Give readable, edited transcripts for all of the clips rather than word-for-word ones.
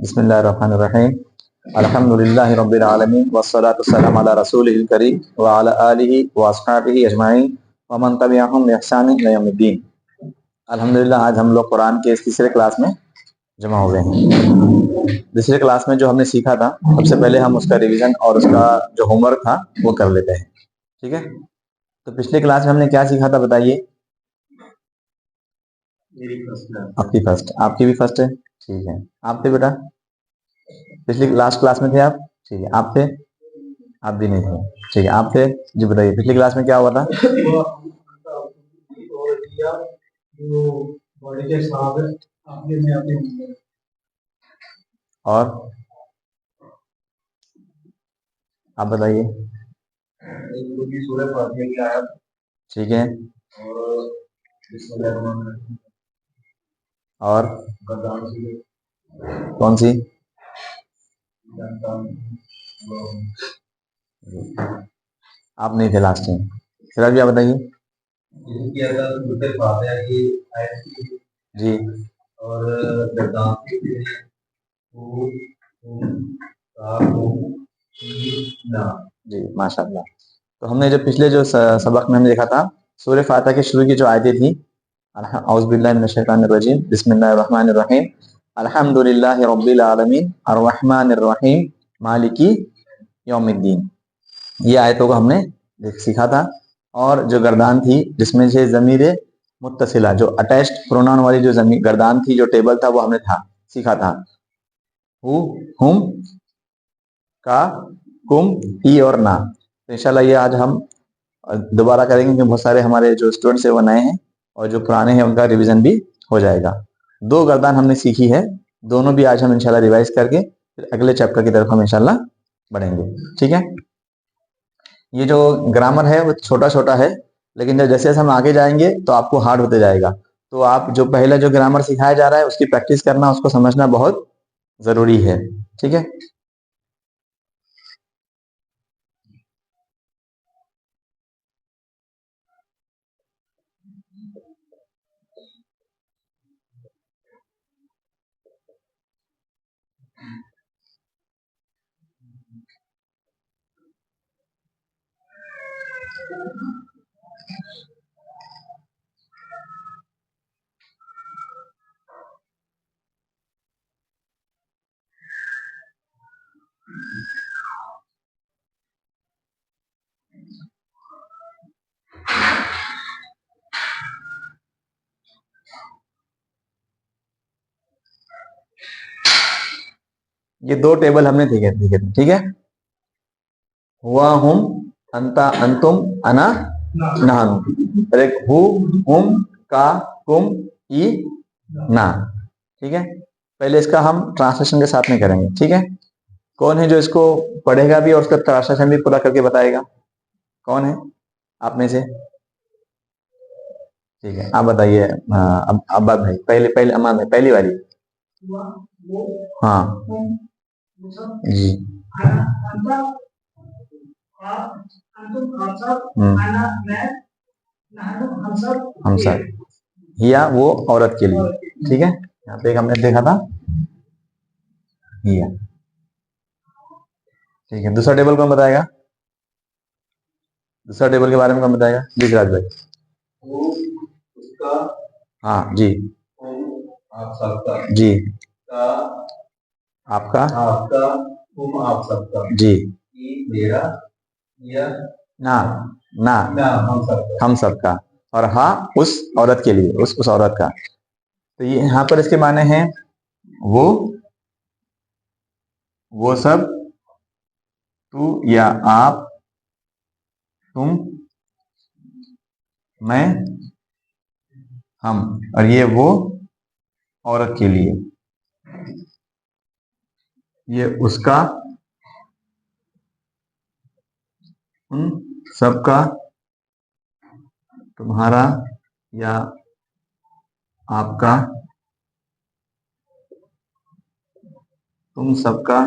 बिस्मिल्लाहिर्रहमानिर्रहीम। अल्हम्दुलिल्लाहि रब्बिल आलमीन वस्सलातु वस्सलामु अला रसूलिहिल करीम व अला आलिहि व अस्हाबिहि अजमाइन व मन तबिअहुम बिइहसान इला यौमिद्दीन। अल्हम्दुलिल्लाह, आज हम लोग कुरान के इस तीसरे क्लास में जमा हुए हैं। दूसरे क्लास में जो हमने सीखा था, सबसे पहले हम उसका रिवीजन और उसका जो होमवर्क था वो कर लेते हैं। ठीक है, तो पिछले क्लास में हमने क्या सीखा था बताइए। आपकी भी फर्स्ट है। ठीक है, आप थे बेटा, पिछली लास्ट क्लास में थे आप। ठीक है, आप थे, आप भी नहीं थे। ठीक है, आप थे जी, बताइए पिछली क्लास में क्या हुआ था। और आप बताइए। ठीक है, और कौन सी। आप नहीं थे लास्ट टाइम। फिर अभी आप बताइए जी। और जी माशाल्लाह। तो हमने जो पिछले जो सबक में हमने देखा था, सूरह फातिहा की शुरू की जो आयतें थी, औज़ु बिल्लाहि मिनश शैतानिर रजीम, बिस्मिल्लाहिर रहमानिर रहीम, अल्हम्दुलिल्लाहि रब्बिल आलमीन, अर्रहमानिर रहीम, मालिकी यौमिद्दीन। ये आयतों को हमने सीखा था। और जो गर्दान थी, जिसमें से ज़मीर मुत्तसिला, जो अटैच्ड प्रोनाउन वाली जो जमीर गर्दान थी, जो टेबल था, वो हमने सीखा था। हु, हुम, का, कुम, ई और ना। तो इंशाल्लाह ये आज हम दोबारा करेंगे, क्योंकि बहुत सारे हमारे जो स्टूडेंट्स है वो नए हैं, और जो पुराने हैं उनका रिवीजन भी हो जाएगा। दो गर्दान हमने सीखी है, दोनों भी आज हम इंशाल्लाह रिवाइज करके फिर अगले चैप्टर की तरफ हम इंशाल्लाह बढ़ेंगे। ठीक है, ये जो ग्रामर है वो छोटा छोटा है, लेकिन जैसे जैसे हम आगे जाएंगे तो आपको हार्ड होते जाएगा। तो आप जो पहला जो ग्रामर सिखाया जा रहा है उसकी प्रैक्टिस करना, उसको समझना बहुत जरूरी है। ठीक है, ये दो टेबल हमने देखे देखे थे। ठीक है, हुआ, हुम, अंता, अंतुम, अना, नहनु। और एक हु, हुम, का, कुम, ई, ना। ठीक है, पहले इसका हम ट्रांसलेशन के साथ में करेंगे। ठीक है, कौन है जो इसको पढ़ेगा भी और उसका ट्रांसलेशन भी पूरा करके बताएगा। कौन है आप में से। ठीक है, आप बताइए। अब अब्बास भाई, पहले पहले अमान भाई, पहली वाली। हाँ जी। हम सब, हिया वो औरत के लिए। ठीक है, यहाँ पे एक हमने देखा था हिया। ठीक है, दूसरा टेबल कौन बताएगा। दूसरा टेबल के बारे में कौन बताएगा, दिखराज भाई। उसका, हाँ जी। आप सबका जी। का, आपका, आपका, तुम आप सबका जी। मेरा, यह, ना, ना, हम सबका। और हाँ, उस औरत के लिए, उस औरत का। तो ये यहाँ पर इसके माने हैं वो सब, तू या आप, तुम, मैं, हम। और ये वो औरत के लिए, ये उसका, उन सबका, तुम्हारा या आपका, तुम सबका,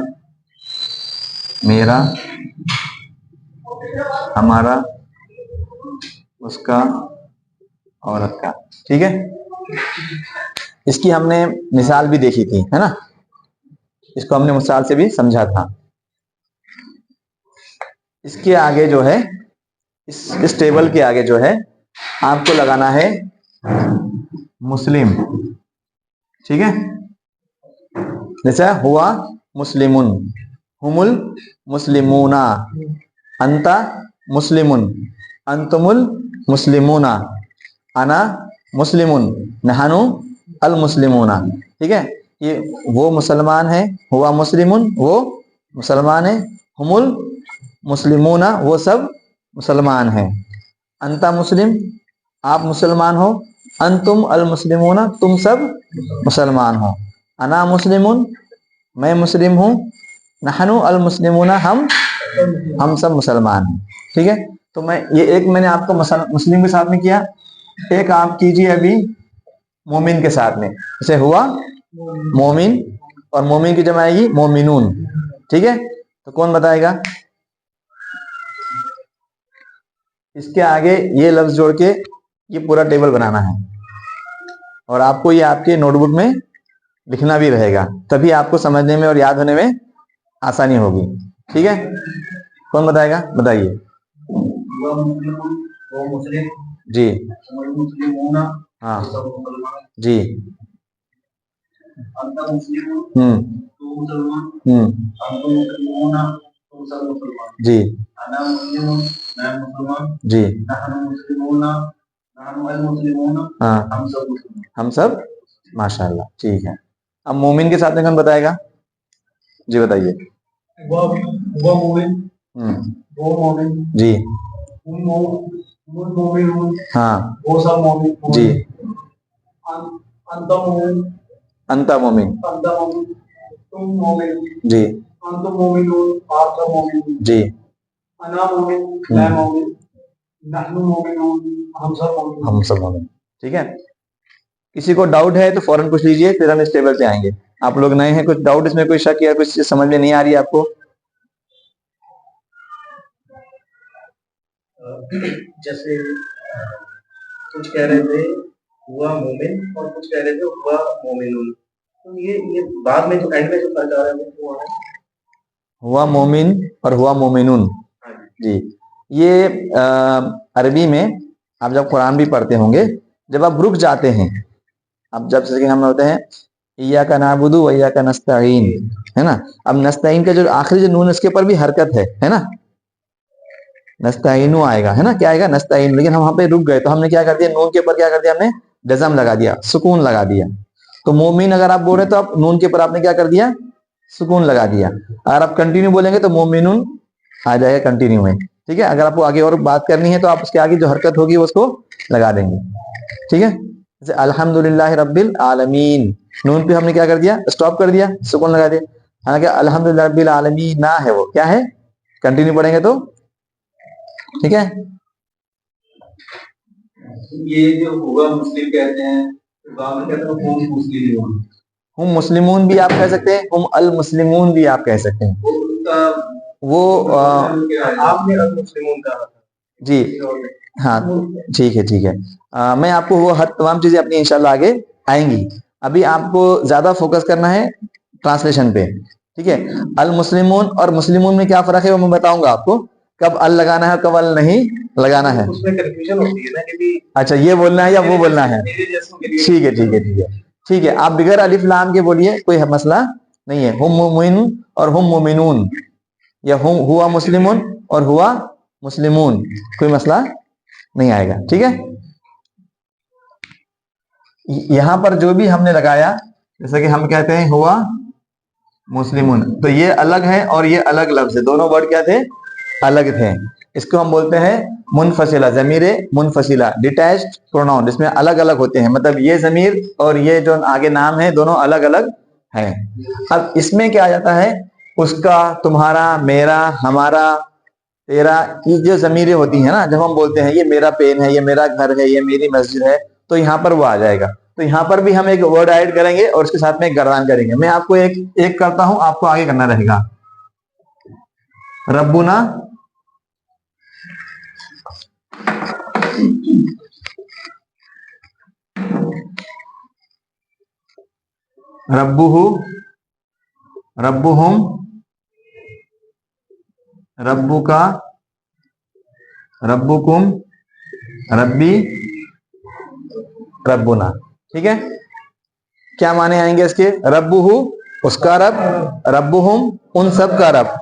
मेरा, हमारा, उसका, औरत का। ठीक है, इसकी हमने मिसाल भी देखी थी, है ना। इसको हमने मिसाल से भी समझा था। इसके आगे जो है, इस टेबल के आगे जो है आपको लगाना है मुस्लिम। ठीक है, जैसे हुआ मुस्लिमुन, हुमुल मुस्लिमूना, अंता मुस्लिमुन, अंतुमुल मुस्लिमूना, अना मुस्लिमुन, नहनु अल मुस्लिमूना। ठीक है, ये वो मुसलमान है, हुआ मुस्लिमुन वो मुसलमान है, हुमुल मुस्लिमूना वो सब मुसलमान हैं, अंता मुस्लिम आप मुसलमान हो, अंतुम अल मुस्लिमूना तुम सब मुसलमान हो, अना मुस्लिमुन मैं मुस्लिम हूँ, नहनु अल मुस्लिमूना हम सब मुसलमान हैं। ठीक है, तो मैं ये एक मैंने आपको मुस्लिम के साथ में किया, एक आप कीजिए अभी मोमिन के साथ में। जैसे हुआ मोमिन और मोमिन की जमा आएगी मोमिनून। ठीक है, तो कौन बताएगा? इसके आगे ये लफ्ज जोड़ के ये पूरा टेबल बनाना है और आपको ये आपके नोटबुक में लिखना भी रहेगा, तभी आपको समझने में और याद होने में आसानी होगी। ठीक है, कौन बताएगा? बताइए। जी हाँ जी जी जी हाँ हम सब माशाल्लाह। ठीक है, अब मोमिन के साथ में कौन बताएगा? जी बताइए। वो मोमिन वो मोमिन जी हाँ वो सब मोमिन जी अंता मोमिन तुम मोमिन जी अंतुम मोमिनून आप सब मोमिन जी अना मोमिन मैं मोमिन नहनु मोमिनून हम सब मोमिन। ठीक है, किसी को डाउट है तो फौरन पूछ लीजिए, फिर हम इस टेबल पे आएंगे। आप लोग नए हैं, कुछ डाउट इसमें, कोई शक या कुछ चीज समझ में नहीं आ रही है आपको? जैसे कुछ कह रहे थे हुआ मोमिन और कुछ कह रहे थे हुआ मोमिनून, तो ये बाद में जो एंड में जो फर्क आ रहा है वो है हुआ मोमिन और हुआ मोमिनून। जी, ये अरबी में आप जब कुरान भी पढ़ते होंगे, जब आप रुक जाते हैं, अब जब जैसे कि हम होते हैं इय्याका नअबुदु व इय्याका नस्तईन, है ना, अब नस्तईन का जो आखिरी जो नून इसके ऊपर भी हरकत है ना, नस्ताइनु आएगा, है ना, क्या आएगा? नस्ताइन। लेकिन हम वहां पे रुक गए तो हमने क्या कर दिया? नून के ऊपर क्या कर दिया? हमने जज़म लगा दिया, सुकून लगा दिया। तो मोमिन अगर आप बोल रहे तो आप नून के ऊपर आपने क्या कर दिया? सुकून लगा दिया। अगर आप कंटिन्यू बोलेंगे तो मोमिनुन आ जाएगा कंटिन्यू में। ठीक है, अगर आपको आगे और बात करनी है तो आप उसके आगे जो हरकत होगी उसको लगा देंगे। ठीक है, जैसे अल्हम्दुलिल्लाह रब्बिल आलमीन, नून पे हमने क्या कर दिया? स्टॉप कर दिया, सुकून लगा दिया। हालांकि अल्हम्दुलिल्लाह रब्बिल आलमीन ना है, वो क्या है? कंटिन्यू पढ़ेंगे तो ठीक है। ये जो हुआ मुस्लिम कहते हैं, हम मुस्लिमून भी आप कह सकते हैं, हम अल मुस्लिमून भी आप कह सकते हैं। वो आपने अल मुस्लिमून कहा जी हाँ, ठीक है ठीक है। मैं आपको वो हर तमाम चीजें अपनी इंशाल्लाह आगे आएंगी। अभी आपको ज्यादा फोकस करना है ट्रांसलेशन पे। ठीक है, अल मुस्लिमून और मुस्लिमून में क्या फर्क है वो मैं बताऊंगा आपको, कब अल लगाना है कब अल नहीं लगाना है। उसमें कंफ्यूजन होती है ना कि अच्छा ये बोलना है या वो बोलना है। ठीक है ठीक है ठीक है ठीक है, आप बिगर अलिफ लाम के बोलिए, कोई मसला नहीं है। हुम मुमिन और हुम मुमिनून, या हुम हुआ मुस्लिमून और हुआ मुस्लिमून, कोई मसला नहीं आएगा। ठीक है, यहां पर जो भी हमने लगाया, जैसे कि हम कहते हैं हुआ मुस्लिमून, तो ये अलग है और ये अलग लफ्ज है, दोनों वर्ड क्या थे? अलग थे। इसको हम बोलते हैं मुनफसिला, जमीर मुनफसिला, डिटैच्ड प्रोनाउन, जिसमें अलग अलग होते हैं, मतलब ये जमीर और ये जो आगे नाम है दोनों अलग अलग हैं। अब इसमें क्या आ जाता है? उसका, तुम्हारा, मेरा, हमारा, तेरा, ये जो जमीरें होती हैं ना, जब हम बोलते हैं ये मेरा पेन है, ये मेरा घर है, ये मेरी मस्जिद है, तो यहाँ पर वो आ जाएगा। तो यहाँ पर भी हम एक वर्ड ऐड करेंगे और उसके साथ में एक गर्दान करेंगे। मैं आपको एक एक करता हूं, आपको आगे करना रहेगा। रब्बुना, रब्बुहु, रब्बुहुम, रब्बुका, रब्बुकुम, रब्बी, रब्बुना। ठीक है, क्या माने आएंगे इसके? रब्बुहु उसका रब, रब्बुहुम उन सब का रब,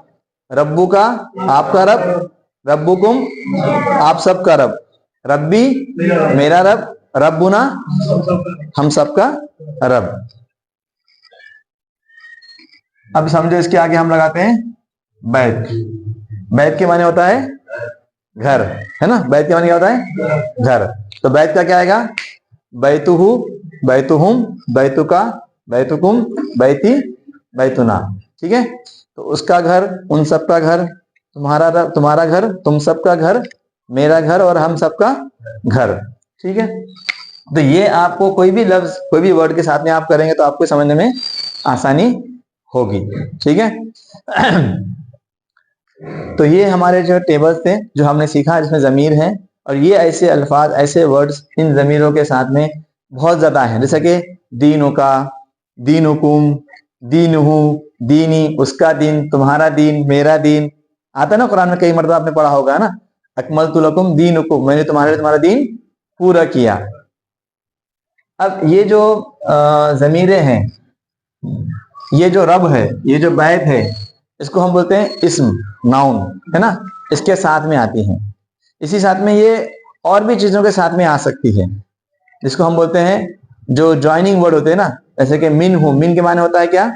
रब्बुका आपका रब, रब्बुकुम आप सब का रब, रब्बी मेरा रब, रब्बुना हम सब का रब। अब समझो इसके आगे हम लगाते हैं बैत। बैत के माने होता है घर, है ना? बैत के माने क्या होता है? घर। तो बैत का क्या आएगा? बैतुहु, बैतुहुम, बैतुका, बैतुकुम, बैती, बैतुना। ठीक है, तो उसका घर, उन सब का घर, तुम्हारा घर, तुम सब का घर, मेरा घर और हम सब का घर। ठीक है, तो ये आपको कोई भी लफ्ज, कोई भी वर्ड के साथ में आप करेंगे तो आपको समझने में आसानी होगी। ठीक है, तो ये हमारे जो टेबल्स थे जो हमने सीखा, जिसमें ज़मीर है, और ये ऐसे अल्फाज, ऐसे वर्ड्स इन ज़मीरों के साथ में बहुत ज़्यादा हैं, जैसे कि दीनों का, दीनुकुम, दीनहु, दीनी उसका दीन, तुम्हारा दीन, मेरा दीन। आता है ना कुरान में, कई मरतबा आपने पढ़ा होगा ना, अकमलतु लकुम दीनुकुम, मैंने तुम्हारा दीन पूरा किया। अब ये जो ज़मीरें हैं, ये जो रब है, ये जो बैत है, इसको हम बोलते हैं इस्म, नाउन, है ना? इसके साथ में आती हैं। इसी साथ में ये और भी चीजों के साथ में आ सकती है, जिसको हम बोलते हैं जो ज्वाइनिंग वर्ड होते हैं ना, जैसे कि मिन हूं, मिन के माने होता है क्या?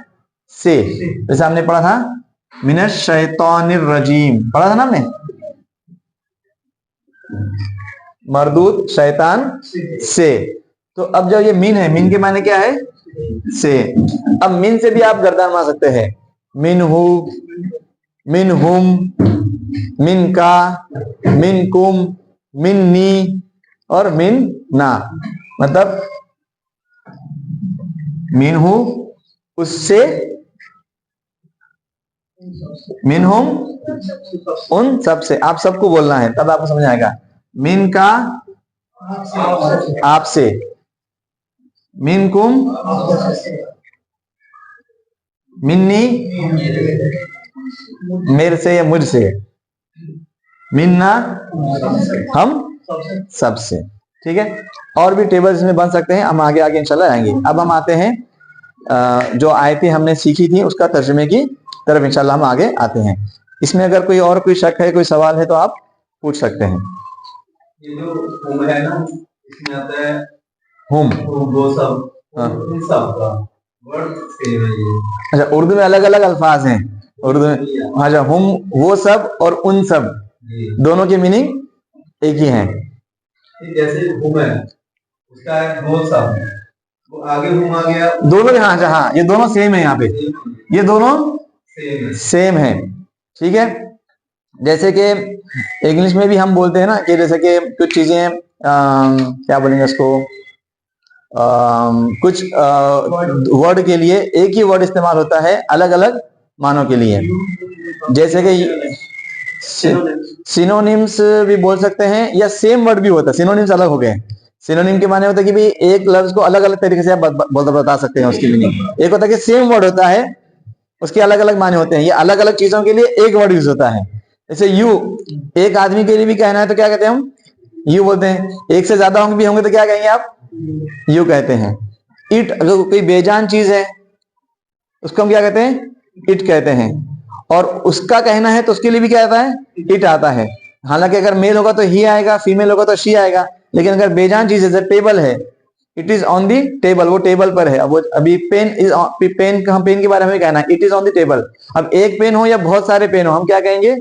से। जैसे हमने पढ़ा था मिनश शैतानिर रजीम, पढ़ा था ना हमने, मरदूद शैतान से। तो अब जब ये मिन है, मिन के माने क्या है? से। अब मिन से भी आप गर्दान मार सकते हैं, मिन हु, मिन हुम, मिन का, मिन कुम, मिन्नी और मिन ना। मतलब मिन हु उससे, मिन हुम उन सब से, आप सबको बोलना है तब आपको समझ आएगा। मिन का आपसे, मिन कुम मिन्नी मेरे से या मुझसे, मिन्ना हम सबसे। ठीक है, और भी टेबल इसमें बन सकते हैं, हम आगे आगे इंशाल्लाह आएंगे। अब हम आते हैं जो आयतें हमने सीखी थी उसका तर्जुमे की तरफ इंशाल्लाह हम आगे आते हैं। इसमें अगर कोई और कोई शक है, कोई सवाल है तो आप पूछ सकते हैं। ये जो हुम है ना, इसमें आता है हुम, वो सब, इन सब का वर्ड सेम है ये। अच्छा, उर्दू में अलग अलग अल्फाज हैं उर्दू में। अच्छा, हुम वो सब और उन सब दोनों की मीनिंग एक ही है। जैसे हुम है उसका है वो सब, वो आगे हुम आ गया दोनों, हाँ हाँ, ये दोनों सेम है यहाँ पे, ये दोनों सेम है। ठीक है, जैसे कि इंग्लिश में भी हम बोलते हैं ना कि जैसे कि कुछ चीजें क्या बोलेंगे उसको, कुछ वर्ड के लिए एक ही वर्ड इस्तेमाल होता है अलग अलग मानों के लिए। जैसे कि सिनोनिम्स भी बोल सकते हैं, या सेम वर्ड भी होता है, सिनोनिम्स अलग हो गए। सिनोनिम के माने होता है कि भाई एक लफ्ज को अलग अलग तरीके से आप बता सकते हैं उसकी मीनिंग। एक होता है कि सेम वर्ड होता है, उसके अलग अलग माने होते हैं। ये अलग अलग चीजों के लिए एक वर्ड यूज होता है। जैसे यू, एक आदमी के लिए भी कहना है तो क्या कहते हैं हम? यू बोलते हैं। एक से ज्यादा होंगे भी होंगे तो क्या कहेंगे आप? यू कहते हैं। इट, अगर कोई बेजान चीज है उसको हम क्या कहते हैं? इट कहते हैं। और उसका कहना है तो उसके लिए भी क्या आता है? इट आता है। हालांकि अगर मेल होगा तो ही आएगा, फीमेल होगा तो शी आएगा। लेकिन अगर बेजान चीज जैसे टेबल है, it is on the table, वो टेबल पर है। अब वो अभी पेन इज, पेन, हम पेन के बारे में कहना है it is on the table. अब एक पेन हो या बहुत सारे पेन हो, हम क्या कहेंगे?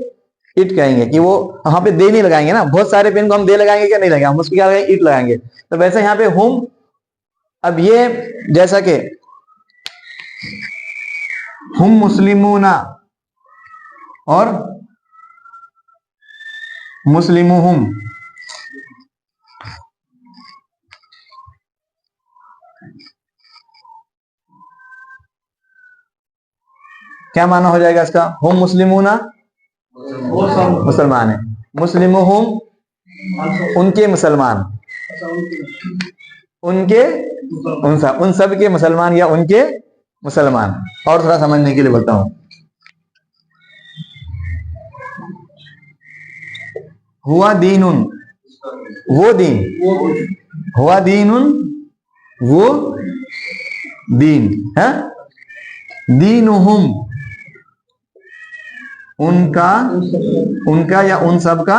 इट कहेंगे। कि वो वहां पे दे नहीं लगाएंगे ना, बहुत सारे पेन को हम दे लगाएंगे क्या? नहीं लगाएंगे, हम उसको क्या लगाएंगे? इट लगाएंगे। तो वैसे यहाँ पे हुम, अब ये जैसा कि हुम मुस्लिमूना और मुस्लिमुहुम, क्या माना हो जाएगा इसका? हुम मुस्लिमूना मुसलमान है, मुस्लिमुहुम उनके मुसलमान, उनके उन सब के मुसलमान या उनके मुसलमान। और थोड़ा समझने के लिए बोलता हूं, हुआ दीनुन, वो दीन, हुआ दीनुन, वो दीन है, दीनुहुम, उनका, उनका या उन सब का,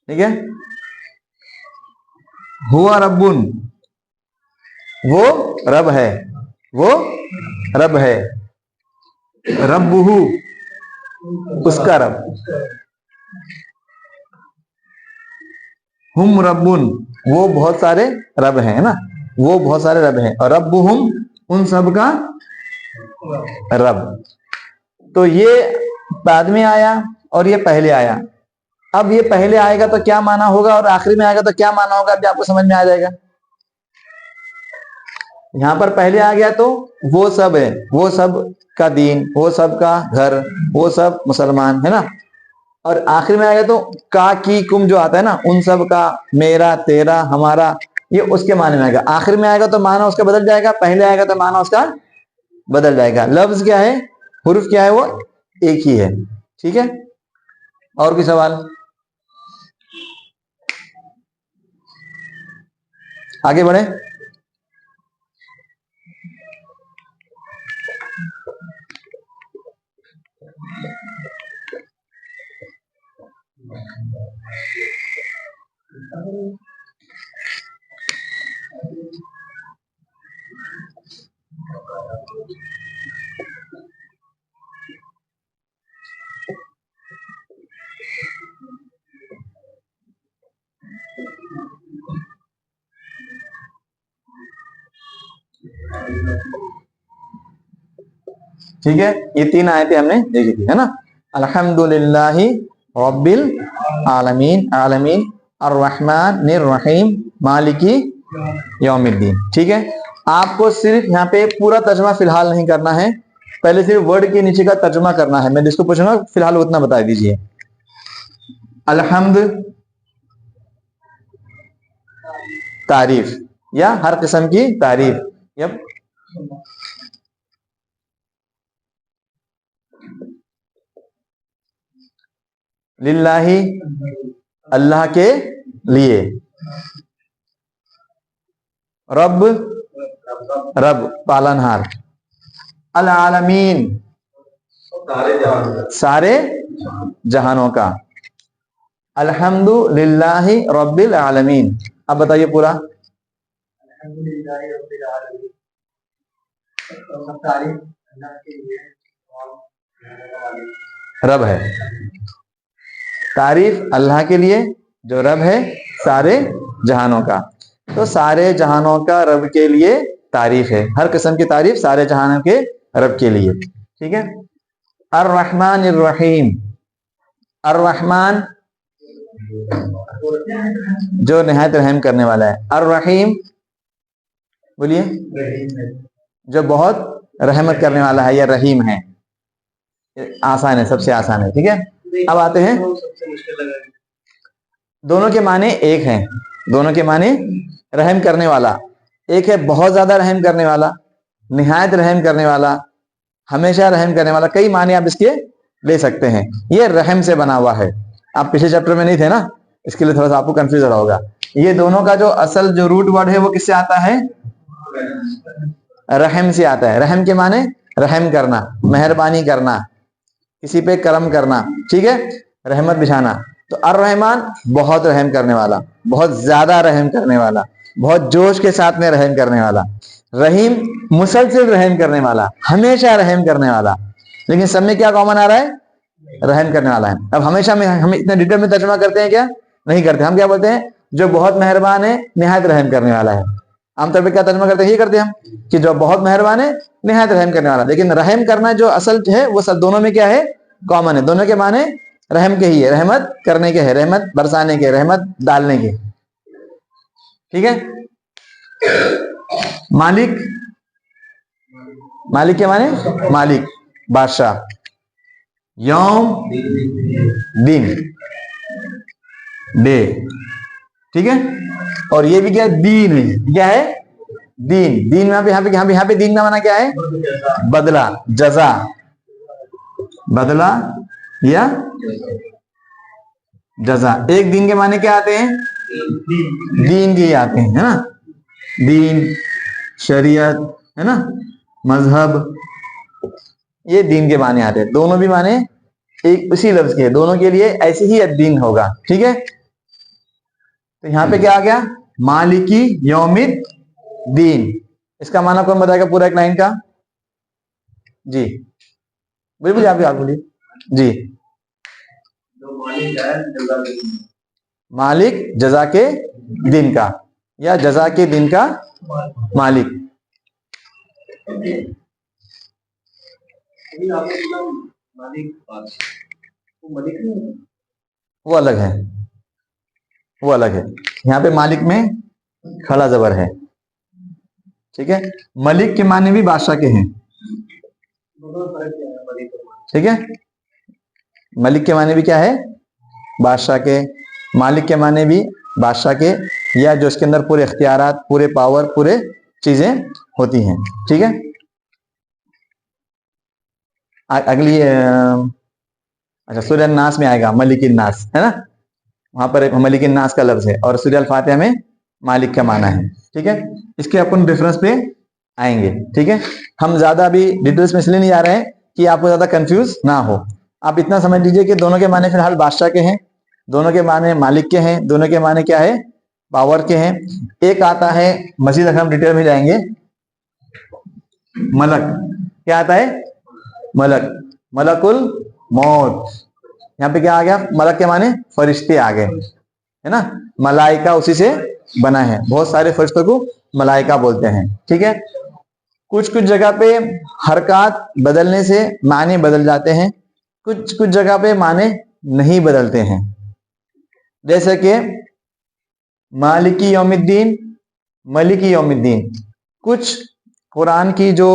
ठीक है। हुआ रब्बुन, वो रब है, वो रब है, रब्बुहु, उसका रब, हुम रब्बुन, वो बहुत सारे रब हैं, है ना, वो बहुत सारे रब हैं, और रब्बुहुम, उन सब का रब। तो ये बाद में आया और ये पहले आया। अब ये पहले आएगा तो क्या माना होगा और आखिरी में आएगा तो क्या माना होगा, अभी आपको समझ में आ जाएगा। यहां पर पहले आ गया तो वो सब है, वो सब का दीन, वो सब का घर, वो सब मुसलमान, है ना। और आखिर में आएगा तो का की कुम जो आता है ना, उन सब का, मेरा, तेरा, हमारा, ये उसके माने में आएगा। आखिर में आएगा तो माना उसका बदल जाएगा, पहले आएगा तो माना उसका बदल जाएगा। लफ्ज क्या है, हुर्फ क्या है, वो एक ही है, ठीक है। और कोई सवाल, आगे बढ़े। ठीक है, ये 3 आयतें हमने देखी थी, है ना। अल्हम्दुलिल्लाहि रब्बिल आलमीन, आलमीन, अर्रहमानिर रहीम, मालिकी यौमिद्दीन। ठीक है, आपको सिर्फ यहाँ पे पूरा तर्जुमा फिलहाल नहीं करना है, पहले सिर्फ वर्ड के नीचे का तर्जुमा करना है। मैं जिसको पूछूंगा फिलहाल उतना बता दीजिए। अल्हम्द तारीफ, या हर किस्म की तारीफ। यप, लिल्लाही, अल्लाह के लिए, रब, रब पालनहार, अल आलमीन, सारे जहानों का, अल्हम्दुलिल्लाहि रब्बिल आलमीन। अब बताइए पूरा। रब है, तारीफ अल्लाह के लिए जो रब है सारे जहानों का। तो सारे जहानों का रब के लिए तारीफ है, हर किस्म की तारीफ सारे जहानों के रब के लिए। ठीक है। अर्रहमानिर रहीम, अर्रहमान जो निहायत रहम करने वाला है, अर्रहीम बोलिए जो बहुत रहमत करने वाला है, या रहीम है। आसान है, सबसे आसान है। ठीक है, अब आते हैं, दोनों के माने एक हैं, दोनों के माने रहम करने वाला एक है, बहुत ज्यादा रहम करने वाला, निहायत रहम करने वाला, हमेशा रहम करने वाला, कई माने आप इसके ले सकते हैं। ये रहम से बना हुआ है, आप पिछले चैप्टर में नहीं थे ना, इसके लिए थोड़ा सा आपको कंफ्यूज हो रहा होगा। ये दोनों का जो असल जो रूट वर्ड है वो किससे आता है, रहम से आता है। रहम के माने रहम करना, मेहरबानी करना, किसी पे करम करना, ठीक है, रहमत बिछाना। तो अर्रहमान बहुत रहम करने वाला, बहुत ज्यादा रहम करने वाला, बहुत जोश के साथ में रहम करने वाला। रहीम मुसलसिल रहम करने वाला, हमेशा रहम करने वाला। लेकिन सब में क्या कॉमन आ रहा है, रहम करने वाला है। अब हमेशा में हम इतने डिटेल में तर्जुमा करते हैं क्या, नहीं करते। हम क्या बोलते हैं, जो बहुत मेहरबान है निहायत रहम करने वाला है। आमतौर पर क्या तर्जुमा करते हैं, ये करते हैं हम कि जो बहुत मेहरबान है निहायत रहम करने वाला। लेकिन रहम करना जो असल है वो सब दोनों में क्या है, कॉमन है। दोनों के माने रहम के ही है, रहमत करने के है, रहमत बरसाने के, रहमत डालने के। ठीक है। मालिक, मालिक के माने मालिक, बादशाह। यौम दिन, डे, ठीक है। और ये भी क्या है, दीन है, क्या है, दीन। दीन यहाँ पे यहाँ पे दीन का माना क्या है, बदला, जजा, बदला या जजा। एक दिन के माने क्या आते हैं, दीन के आते हैं, है ना, दीन, शरीयत, है ना, मजहब, ये दीन के माने आते हैं। दोनों भी माने एक उसी लफ्ज के, दोनों के लिए ऐसे ही दीन होगा, ठीक है। तो यहाँ पे क्या आ गया, मालिकी यौमिद दीन। इसका माना कौन बताएगा पूरा एक लाइन का, जी बिल्कुल, आप बोलिए जी। मालिक जजा के दिन का, या जजा के दिन का मालिक। वो अलग है, वो अलग है। यहाँ पे मालिक में खड़ा जबर है, ठीक है। मलिक के माने भी बादशाह के हैं, ठीक है। मलिक के माने भी क्या है, बादशाह के। मालिक के माने भी बादशाह के, या जो इसके अंदर पूरे इख्तियारात, पूरे पावर, पूरे चीजें होती हैं, ठीक है। अगली अच्छा, सूरह नास में आएगा मलिक नास, है ना, वहां पर एक मलिक नास का लफ्ज है, और सूरह अल-फातिहा में मालिक का माना है, ठीक है। इसके अपन रेफरेंस पे आएंगे, ठीक है। हम ज्यादा अभी डिटेल्स में इसलिए नहीं जा रहे हैं कि आपको ज्यादा कंफ्यूज ना हो। आप इतना समझ लीजिए कि दोनों के माने फिलहाल बादशाह के हैं, दोनों के माने मालिक के हैं, दोनों के माने क्या है, पावर के हैं। एक आता है, मजीद हम डिटेल में जाएंगे, मलक। क्या आता है, मलक, मलकुल मौत। यहाँ पे क्या आ गया, मलक के माने फरिश्ते आ गए, है ना। मलाइका उसी से बना है, बहुत सारे फरिश्तों को मलाइका बोलते हैं, ठीक है। कुछ कुछ जगह पे हरकत बदलने से माने बदल जाते हैं, कुछ कुछ जगह पे माने नहीं बदलते हैं। जैसे कि मालिकी यौमिद्दीन, मलिकी यौमिद्दीन। कुछ कुरान की जो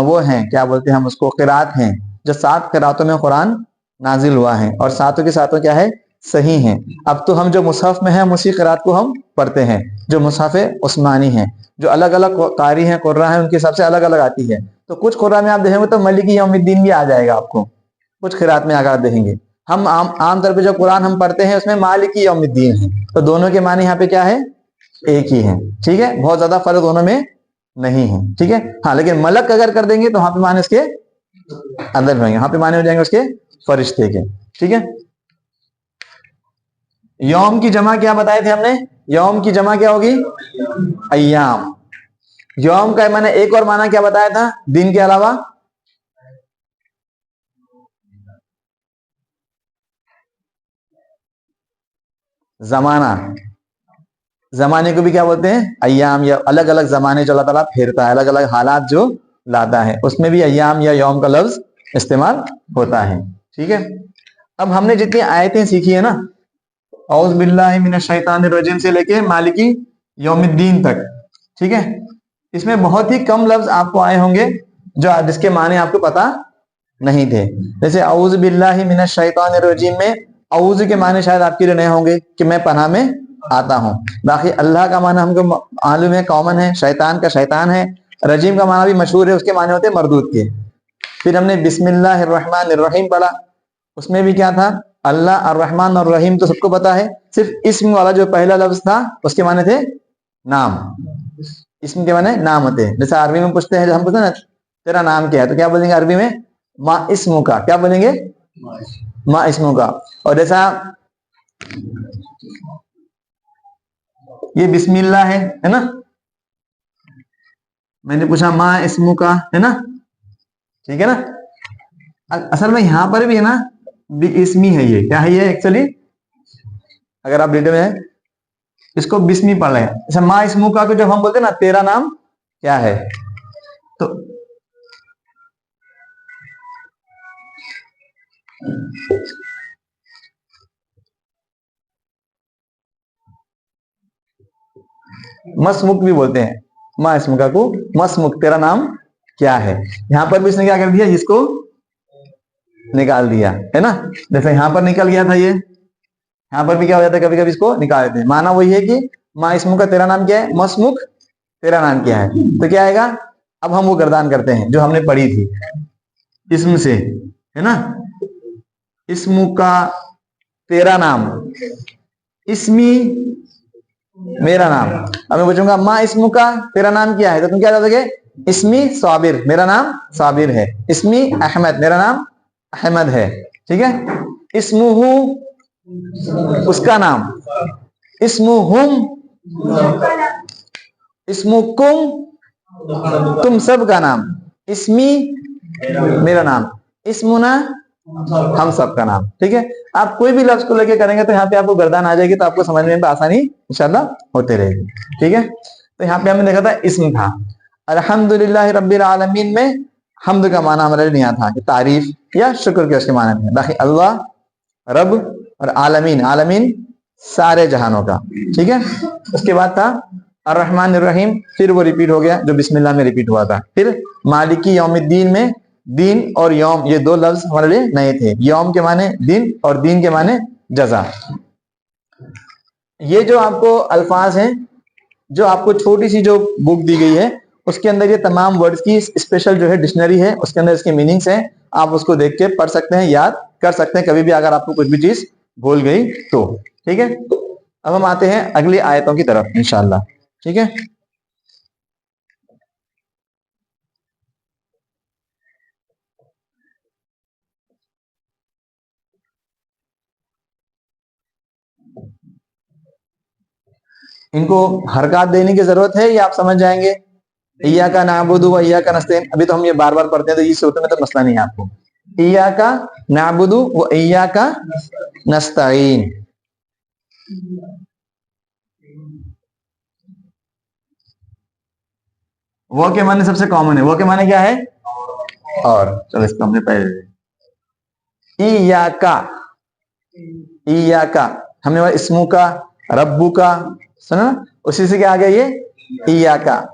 वो हैं, क्या बोलते हैं हम उसको, किरात हैं, जो 7 किरातों में कुरान नाजिल हुआ है, और सातों के सातों क्या है, सही हैं। अब तो हम जो मुसहफ में है उसी किरात को हम पढ़ते हैं, जो मुसहफ उस्मानी है, जो अलग अलग कारी हैं, कुर्रा हैं, उनके हिसाब से अलग अलग आती है। तो कुछ कुर्रा में आप देखेंगे तो मलिकी यौमिद्दीन भी आ जाएगा आपको, कुछ किरात में आकर देखेंगे। हम आमतौर पर जो कुरान हम पढ़ते हैं उसमें मालिकी यौमिद्दीन है, तो दोनों के माने यहाँ पे क्या है, एक ही है, ठीक है। बहुत ज्यादा फर्क दोनों में नहीं है, ठीक है। हाँ, लेकिन मलक अगर कर देंगे तो वहां पे माने उसके अंदर होंगे, वहां पे माने हो जाएंगे उसके फरिश्ते के, ठीक है। यौम की जमा क्या बताए थे हमने, यौम की जमा क्या होगी, अय्याम। यौम का मैंने एक और माना क्या बताया था, दिन के अलावा, जमाना। जमाने को भी क्या बोलते हैं, अय्याम, या अलग अलग जमाने जो अल्लाह ताला फेरता है, अलग अलग हालात जो लाता है, उसमें भी अय्याम या यौम का लफ्ज इस्तेमाल होता है, ठीक है। अब हमने जितनी आयतें सीखी है ना, औज़ बिल्लाहि मिनश शैतानिर रजीम से लेके मालिकी यौमिद्दीन तक, ठीक है, इसमें बहुत ही कम लफ्ज आपको आए होंगे जो जिसके माने आपको पता नहीं थे। जैसे औज़ बिल्लाहि मिनश शैतानिर रजीम में औज़ के माने शायद आपके लिए नए होंगे कि मैं पनाह में आता हूं। बाकी अल्लाह का माना हमको मालूम है, कॉमन है, शैतान का शैतान है, रजीम का माना भी मशहूर है, उसके माने होते हैं मरदूद के। फिर हमने बिस्मिल्लाहिर रहमानिर रहीम पढ़ा, उसमें भी क्या था, अल्लाह और रहमान और रहीम तो सबको पता है, सिर्फ इस्म वाला जो पहला लफ्ज था उसके माने थे नाम। इस्म के माने नाम होते हैं। जैसे अरबी में पूछते हैं, हम पूछते हैं ना तेरा नाम क्या है, तो क्या बोलेंगे अरबी में, मा इस्मु का, क्या बोलेंगे, मा इस्मु का। और जैसा ये बिस्मिल्लाह है ना, मैंने पूछा मा इस्मु का, है ना, ठीक है ना। असल में यहां पर भी है ना, बिस्मी है, ये क्या है, ये एक्चुअली अगर आप डिटेल में इसको बिस्मी पढ़ रहे हैं। जैसे मा इस्मु का को जब हम बोलते हैं ना, तेरा नाम क्या है, तो मसमुक भी बोलते हैं, मा इस्मुका को मसमुक, तेरा नाम क्या है। यहां पर भी इसने क्या कर दिया, इसको निकाल दिया, है ना। जैसे यहां पर निकल गया था ये, यहाँ पर भी क्या हो जाता है, कभी कभी इसको निकाल देते हैं। माना वही है कि माँ इस्मुक का तेरा नाम क्या है, मसमुख तेरा नाम क्या है, तो क्या आएगा, अब हम वो गर्दान करते हैं जो हमने पढ़ी थी इस्म से, है ना। इस्मुक का तेरा नाम, इस्मी मेरा नाम। अब मैं पूछूंगा माँ इस्मुक का तेरा नाम क्या है, तो तुम क्या कहोगे, इस्मी साबिर, मेरा नाम साबिर है। इस्मी अहमद, मेरा नाम अहमद है। ठीक है। इस्मुहु उसका नाम, इस्मुहुम इस्मुकुम तुम सब का नाम, इस्मी मेरा नाम, इस्मुना हम सब का नाम। ठीक है। आप कोई भी लफ्ज को लेके करेंगे तो यहाँ पे आपको गर्दान आ जाएगी, तो आपको समझने में आसानी इंशाल्लाह होते रहेगी। ठीक है। तो यहाँ पे हमने देखा था इस्म था। अल्हम्दुलिल्लाह रब्बिल आलमीन में हम्द का माना हमारे नहीं आता कि तारीफ या शुक्र के उसके माने में। बाकी अल्लाह रब और आलमीन, आलमीन सारे जहानों का। ठीक है। उसके बाद था अर्रहमान रहीम, फिर वो रिपीट हो गया जो बिस्मिल्लाह में रिपीट हुआ था। फिर मालिकी यौमिद्दीन में दीन और यौम ये दो लफ्ज हमारे लिए नए थे। यौम के माने दिन और दीन के माने जजा। ये जो आपको अल्फाज हैं, जो आपको छोटी सी जो बुक दी गई है उसके अंदर ये तमाम वर्ड्स की स्पेशल जो है डिक्शनरी है, उसके अंदर इसके मीनिंग्स हैं। आप उसको देख के पढ़ सकते हैं, याद कर सकते हैं कभी भी अगर आपको कुछ भी चीज भूल गई तो। ठीक है। अब हम आते हैं अगली आयतों की तरफ इंशाल्लाह। ठीक है। इनको हरकत देने की जरूरत है, ये आप समझ जाएंगे। इय्या का नाबुदु व इय्या का नस्तईन, अभी तो हम ये बार बार पढ़ते हैं तो इस सूरत में तो मसला नहीं है आपको। इय्या का नाबुदु व इय्या का नस्तईन, वो के माने सबसे कॉमन है। वो के माने क्या है, और चलो इसको हमने पहले इय्या का, इय्या का हमने बोला इस्मु का, रब्बू का, सुना, उसी से क्या आ गया ये इय्या का।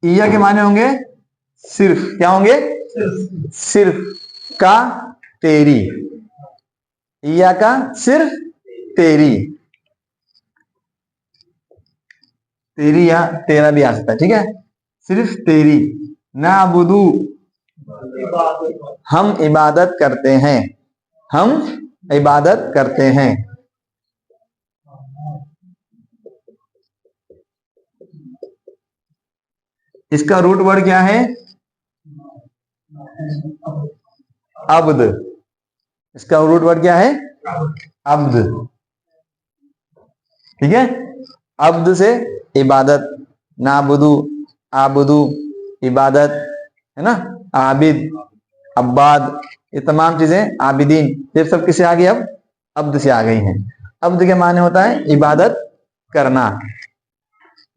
इय्या के माने होंगे सिर्फ, क्या होंगे, सिर्फ का तेरी, इय्या का सिर्फ तेरी, तेरी या तेरा भी आ सकता है। ठीक है। सिर्फ तेरी। नाबुदू हम इबादत करते हैं, हम इबादत करते हैं। इसका रूट वर्ड क्या है, अब्द। इसका रूट वर्ड क्या है, अब्द। ठीक है। अब्द से इबादत, नाबुदू, आबुदू, इबादत, है ना, आबिद, अब्बाद, ये तमाम चीजें, आबिदीन, ये सब किसे आ गई, अब अब्द से आ गई हैं। अब्द के माने होता है इबादत करना।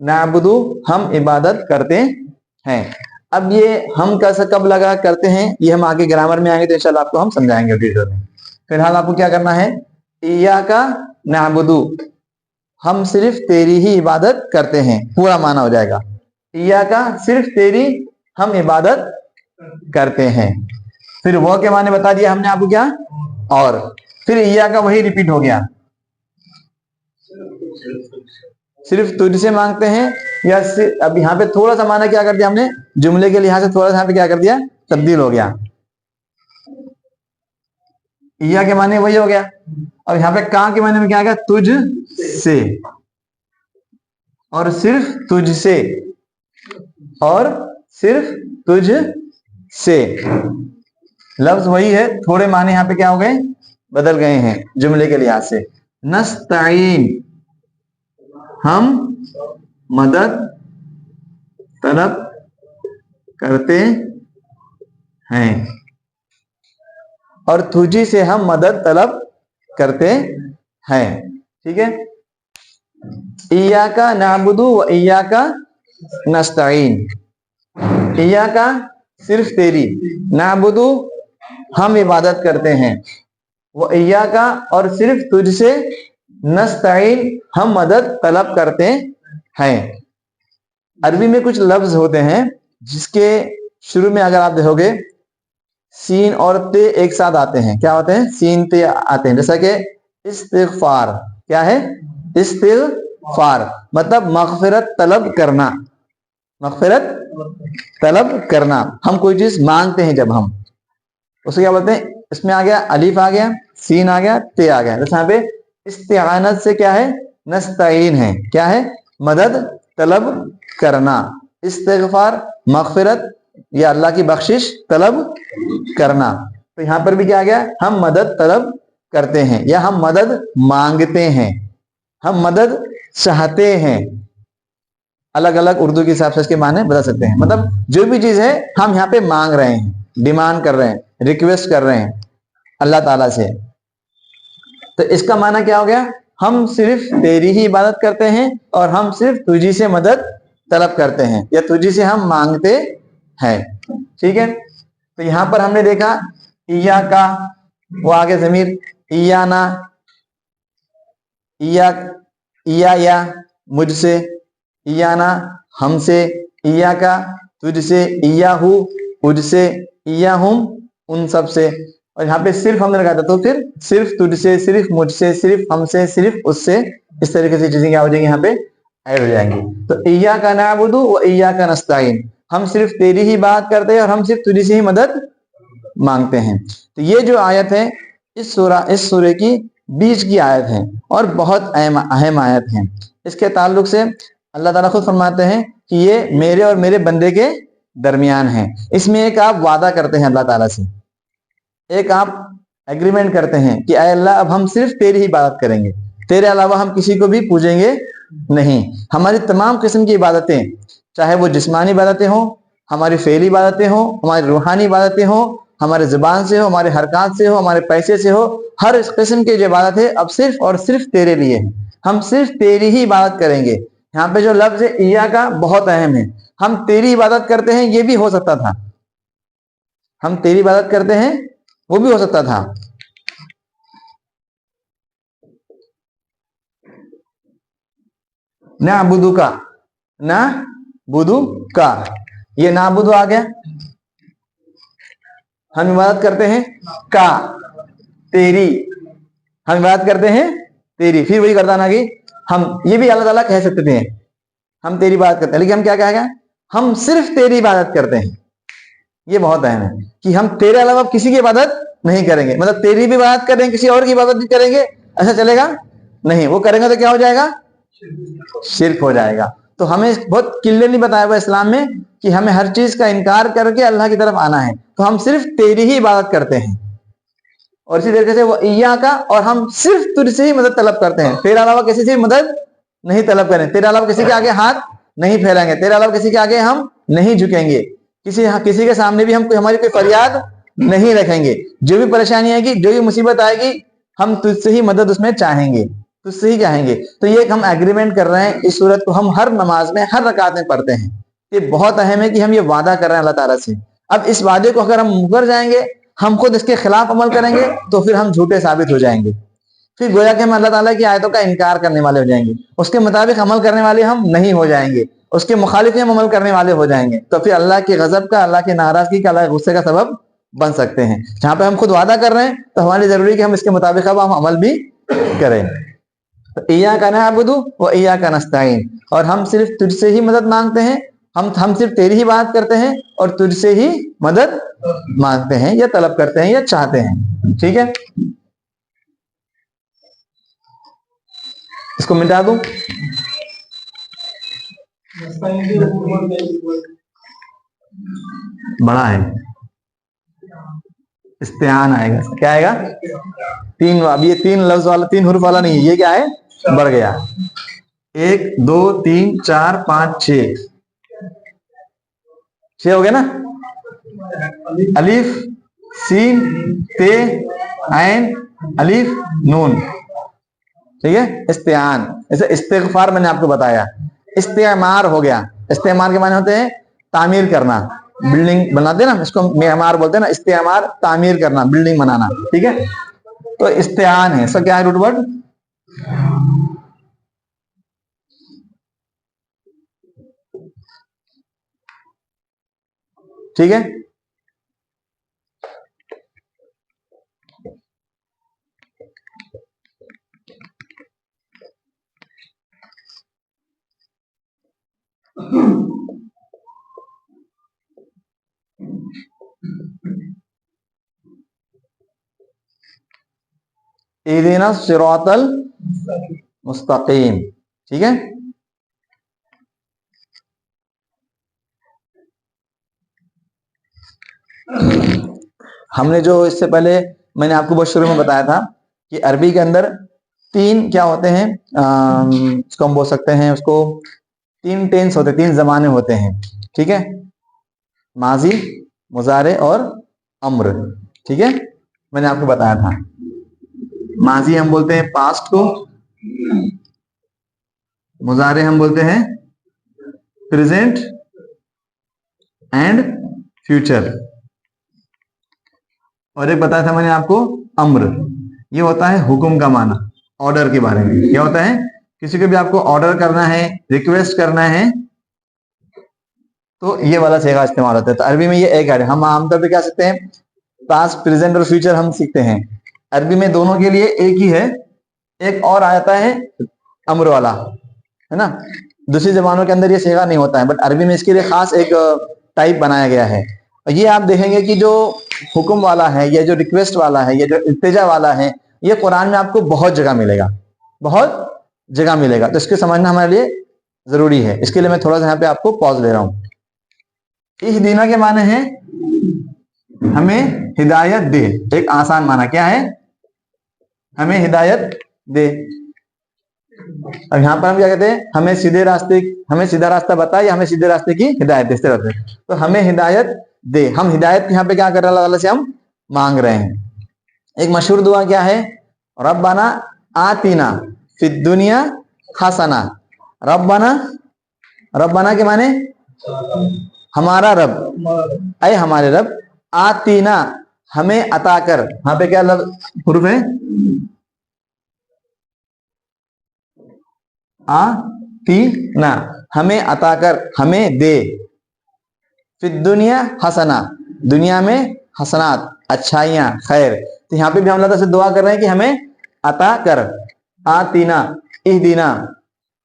नाबुदू हम इबादत करते हैं। अब ये हम कैसे कब लगा करते हैं, ये हम आगे ग्रामर में आएंगे तो इंशाल्लाह आपको हम समझाएंगे डिटेल में। फिलहाल आपको क्या करना है, इय्या का नाबुदू हम सिर्फ तेरी ही इबादत करते हैं, पूरा माना हो जाएगा। इय्या का सिर्फ तेरी हम इबादत करते हैं। फिर वो के माने बता दिया हमने आपको क्या, और फिर इय्या का वही रिपीट हो गया, सिर्फ तुझसे मांगते हैं, या अब यहाँ पे थोड़ा सा माना क्या कर दिया हमने, जुमले के लिहाज से थोड़ा सा यहाँ पे क्या कर दिया, तब्दील हो गया। इय्या के माने वही हो गया। अब यहाँ पे का के माने में क्या आ गया, तुझ से, और सिर्फ तुझसे, और सिर्फ तुझ से। लफ्ज वही है, थोड़े माने यहाँ पे क्या हो गए, बदल गए हैं जुमले के लिहाज से। नस्तईन हम मदद तलब करते हैं, और तुझी से हम मदद तलब करते हैं। ठीक है। इय्या का नाबुदु व इय्या का नस्तईन, इय्या का सिर्फ तेरी, नाबुदु हम इबादत करते हैं, वो इय्या का और सिर्फ तुझसे, नस्तईन हम मदद तलब करते हैं। अरबी में कुछ लफ्ज होते हैं जिसके शुरू में अगर आप देखोगे सीन और ते एक साथ आते हैं, क्या होते हैं, सीन ते आते हैं, जैसा कि इस्तिगफार, क्या है, इस्तिगफार मतलब मगफिरत तलब करना, मगफिरत तलब करना। हम कोई चीज मांगते हैं जब हम, उसे क्या बोलते हैं, इसमें आ गया अलीफ आ गया, सीन आ गया, ते आ गया, जैसे यहाँ पे इस्तिआनत से क्या है, नस्तईन है, क्या है, मदद तलब करना। इस्तिगफार मगफिरत या अल्लाह की बख्शिश तलब करना। तो यहां पर भी क्या आ गया, हम मदद तलब करते हैं या हम मदद मांगते हैं, हम मदद चाहते हैं। अलग अलग उर्दू के हिसाब से इसके माने बदल सकते हैं, मतलब जो भी चीज है हम यहाँ पे मांग रहे हैं, डिमांड कर रहे हैं, रिक्वेस्ट कर रहे हैं अल्लाह ताला से। तो इसका माना क्या हो गया, हम सिर्फ तेरी ही इबादत करते हैं और हम सिर्फ तुझी से मदद तलब करते हैं या तुझी से हम मांगते हैं। ठीक है, तो यहां पर हमने देखा इया का, वो आगे जमीर इया ना, इया, इया या मुझसे, इया ना हमसे, इया का तुझसे, इया हु मुझसे, इया हम उन सब से। और यहाँ पे सिर्फ हमने लगाया था, तो फिर सिर्फ तुझसे, सिर्फ मुझसे, सिर्फ हमसे, सिर्फ उससे, इस तरीके से चीजें क्या हो जाएंगी, यहाँ पे ऐड हो जाएंगी। तो इया का नाबुदु व इया का नस्ताइन, हम सिर्फ तेरी ही बात करते हैं और हम सिर्फ तुझी से ही मदद मांगते हैं। तो ये जो आयत है इस सूरे की बीच की आयत है और बहुत अहम आयत है। इसके ताल्लुक से अल्लाह ताला खुद फरमाते हैं कि ये मेरे और मेरे बंदे के दरमियान है। इसमें एक आप वादा करते हैं अल्लाह ताला से, एक आप एग्रीमेंट करते हैं कि अय अल्लाह अब हम सिर्फ तेरी ही इबादत करेंगे, तेरे अलावा हम किसी को भी पूजेंगे नहीं। हमारी तमाम किस्म की इबादतें, चाहे वो जिस्मानी इबादतें हो, हमारी फेली इबादतें हो, हमारी रूहानी इबादतें हो, हमारे जुबान से हो, हमारे हरकत से हो, हमारे पैसे से हो, हर इस किस्म की जो इबादत है अब सिर्फ और सिर्फ तेरे लिए है। हम सिर्फ तेरी ही इबादत करेंगे। यहाँ पे जो लफ्ज है इया का बहुत अहम है। हम तेरी इबादत करते हैं, ये भी हो सकता था, हम तेरी इबादत करते हैं वो भी हो सकता था। ना बुदू का, ना बुदू का, ये ना बुदू आ गया। हम इबादत करते हैं का, तेरी, हम इबादत करते हैं तेरी, फिर वही करता ना कि हम, ये भी अल्लाह ताला कह सकते थे हम तेरी इबादत करते हैं, लेकिन हम क्या कहेगा, हम सिर्फ तेरी इबादत करते हैं। ये बहुत अहम है कि हम तेरे अलावा किसी की इबादत नहीं करेंगे, मतलब तेरी भी इबादत करेंगे, किसी और की इबादत भी करेंगे, ऐसा चलेगा नहीं। वो करेंगे तो क्या हो जाएगा, शिर्क हो जाएगा। तो हमें बहुत क्लियरली बताया हुआ इस्लाम में कि हमें हर चीज का इनकार करके अल्लाह की तरफ आना है। तो हम सिर्फ तेरी ही इबादत करते हैं और इसी तरीके से वो इया का, और हम सिर्फ तुझसे ही मदद तलब करते हैं, तेरे अलावा किसी से मदद नहीं तलब करें, तेरे अलावा किसी के आगे हाथ नहीं फैलाएंगे, तेरे अलावा किसी के आगे हम नहीं झुकेंगे, किसी के सामने भी हम हमारी कोई फरियाद नहीं रखेंगे। जो भी परेशानी आएगी, जो भी मुसीबत आएगी, हम तुझसे ही मदद उसमें चाहेंगे, तुझसे ही चाहेंगे। तो ये एक हम एग्रीमेंट कर रहे हैं, इस सूरत को हम हर नमाज में, हर रकात में पढ़ते हैं। ये बहुत अहम है कि हम ये वादा कर रहे हैं अल्लाह ताला से। अब इस वादे को अगर हम मुकर जाएंगे, हम खुद इसके खिलाफ अमल करेंगे, तो फिर हम झूठे साबित हो जाएंगे। फिर गोया कि हम अल्लाह ताला की आयतों का इनकार करने वाले हो जाएंगे, उसके मुताबिक अमल करने वाले हम नहीं हो जाएंगे, उसके मुखालिफ हम अमल करने वाले हो जाएंगे। तो फिर अल्लाह के गजब का, अल्लाह की नाराजगी का, अल्लाह के गुस्से का सबब बन सकते हैं। जहां पे हम खुद वादा कर रहे हैं तो हमारी जरूरी है कि हम इसके मुताबिक अब हम अमल भी करें। तो इया का नाबुदु व इया का नस्ताइन, और हम सिर्फ तुझसे ही मदद मांगते हैं, हम सिर्फ तेरी ही बात करते हैं और तुझसे ही मदद मांगते हैं या तलब करते हैं या चाहते हैं। ठीक है, इसको मिटा दूं, बड़ा है, इस्तेआन आएगा, क्या आएगा, तीन, अब ये तीन लफ्ज वाला, तीन हुर्फ वाला नहीं है, ये क्या है, बढ़ गया, 1 2 3 4 5 6, 6 हो गया ना। अलीफ, सीन, ते, ऐन, अलीफ, नून। ठीक है, इस्तेआन, जैसे इस्तिगफार मैंने आपको बताया, इस्तेमार हो गया। इस्तेमार के माने होते हैं तामीर करना, बिल्डिंग बनाते हैं ना, इसको मेमार बोलते हैं ना, इस्तेमार तामीर करना, बिल्डिंग बनाना। ठीक है, तो इस्तेआन है, सो क्या है रूट वर्ड, ठीक है। इहदिना सिरातल मुस्तकीम। ठीक है, हमने जो इससे पहले मैंने आपको बहुत शुरू में बताया था कि अरबी के अंदर तीन क्या होते हैं, उसको हम बोल सकते हैं, उसको तीन टेंस होते हैं, तीन जमाने होते हैं। ठीक है, माजी, मुजारे और अम्र। ठीक है, मैंने आपको बताया था माजी हम बोलते हैं पास्ट को, मुजारे हम बोलते हैं प्रेजेंट एंड फ्यूचर, और एक बताया था मैंने आपको अम्र, ये होता है हुक्म का माना, ऑर्डर के बारे में। क्या होता है, किसी को भी आपको ऑर्डर करना है, रिक्वेस्ट करना है, तो ये वाला सेगा इस्तेमाल होता है। तो अरबी में ये एक है। हम आमतौर पे क्या सीखते हैं, पास्ट, प्रेजेंट और फ्यूचर हम सीखते हैं। अरबी में दोनों के लिए एक ही है, एक और आ जाता है अम्र वाला, है ना। दूसरी जबानों के अंदर ये सेगा नहीं होता है, बट अरबी में इसके लिए खास एक टाइप बनाया गया है। ये आप देखेंगे कि जो हुक्म वाला है, ये जो रिक्वेस्ट वाला है, ये जो इल्तिजा वाला है, ये कुरान में आपको बहुत जगह मिलेगा, बहुत जगह मिलेगा। तो इसके समझना हमारे लिए जरूरी है। इसके लिए मैं थोड़ा सा यहाँ पे आपको पॉज ले रहा हूँ। इहदीना के माने हैं हमें हिदायत दे, एक आसान माना क्या है, हमें हिदायत दे। अब यहाँ पर हम क्या कहते हैं, हमें सीधे रास्ते, हमें सीधा रास्ता बता, या हमें सीधे रास्ते की हिदायत दे। तो हमें हिदायत दे, हम हिदायत यहाँ पे क्या कर रहे हैं, अल्लाह ताला से हम मांग रहे हैं। एक मशहूर दुआ क्या है, रब्बाना आतीना फिद दुनिया हसना। रब्बाना, रब्बाना के माने हमारा रब, अय हमारे रब, आतीना हमें अता कर। यहाँ पे क्या हुरूफ है, आतीना हमें अता कर, हमें दे, फिर दुनिया हसना, दुनिया में हसनात, अच्छाइयां, खैर। तो यहाँ पे भी हम अल्लाह से दुआ कर रहे हैं कि हमें अता कर। आतीना, इहदीना।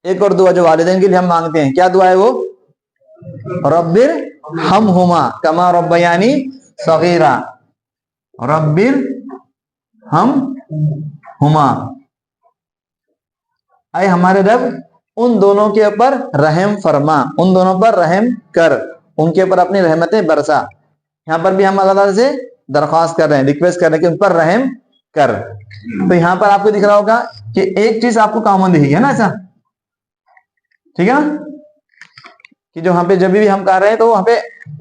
एक और दुआ जो वालिदैन के लिए हम मांगते हैं, क्या दुआ है वो, रब्बिर हम हुमा कमा रब्बयानी सगीरा। रब्बिर हम हुमा, अय हमारे रब उन दोनों के ऊपर रहम फरमा, उन दोनों पर रहम कर, उनके ऊपर अपनी रहमतें बरसा। यहाँ पर भी हम अल्लाह ताला से दरख्वास्त कर रहे हैं, रिक्वेस्ट कर रहे हैं कि उन पर रहम कर। तो यहाँ पर आपको दिख रहा होगा कि एक चीज आपको कॉमन दिखेगी, है ना, ऐसा, ठीक है ना, कि जो यहाँ पे जब भी हम कर रहे हैं तो वहां पे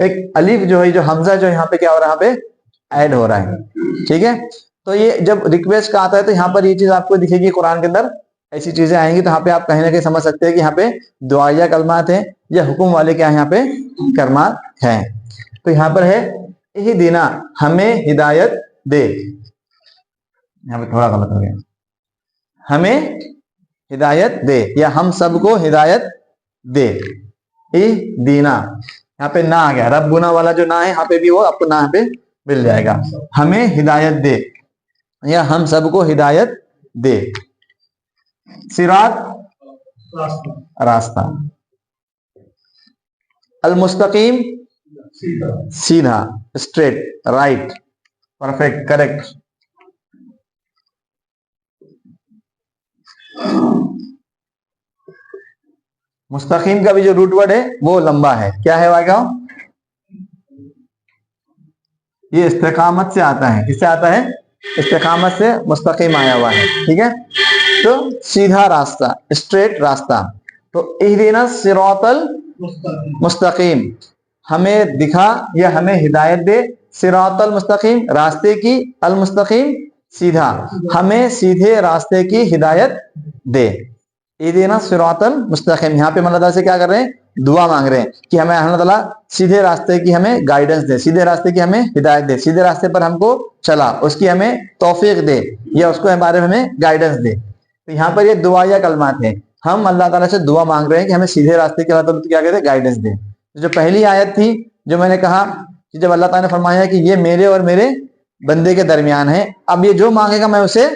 एक अलीफ जो है, जो हमजा जो यहाँ पे क्या हो रहा है, यहाँ पे ऐड हो रहा है। ठीक है, तो ये जब रिक्वेस्ट का आता है तो यहाँ पर ये चीज आपको दिखेगी, कुरान के अंदर ऐसी चीजें आएंगी। तो यहाँ पे आप कहीं ना कहीं समझ सकते हैं कि यहाँ पे दुआया कलमात है या हुक्म वाले क्या है, यहाँ पे कलमात हैं। तो यहाँ पर है इहदीना हमें हिदायत दे, यहाँ पे थोड़ा गलत हो गया, हमें हिदायत दे या हम सबको हिदायत दे। इहदीना, यहाँ पे ना आ गया, रब्बुना वाला जो ना है यहाँ पे भी वो आपको ना यहाँ पे मिल जाएगा। हमें हिदायत दे या हम सबको हिदायत दे। सिरात रास्ता, अल मुस्तकीम सीधा, स्ट्रेट, राइट, परफेक्ट, करेक्ट। मुस्तकीम का भी जो रूट वर्ड है वो लंबा है, क्या है वाक़ा, ये इस्तिकामत से आता है। किससे आता है, इस्तिकामत से मुस्तकीम आया हुआ है। ठीक है, तो सीधा रास्ता, स्ट्रेट रास्ता। तो इहदीना सिरातल मुस्तकीम, हमें दिखा या हमें हिदायत दे, सिरातल मुस्तकीम रास्ते की, अल मुस्तकीम सीधा, हमें सीधे रास्ते की हिदायत दे। इहदीना सिरातल मुस्तकीम, यहाँ पे अल्लाह ताला से क्या कर रहे हैं, दुआ मांग रहे हैं कि हमें अल्लाह ताला सीधे रास्ते की हमें गाइडेंस दे, सीधे रास्ते की हमें हिदायत दे, सीधे रास्ते पर हमको चला उसकी हमें तौफीक दे, या उसको बारे में हमें गाइडेंस दे। तो यहाँ पर ये दुआ या कलमात है, हम अल्लाह ताला से दुआ मांग रहे हैं कि हमें सीधे रास्ते की अल्लाह ताला क्या कहते हैं, गाइडेंस दे। जो पहली आयत थी, जो मैंने कहा कि जब अल्लाह ताला ने फरमाया कि ये मेरे और मेरे बंदे के दरमियान है, अब ये जो मांगेगा मैं उसे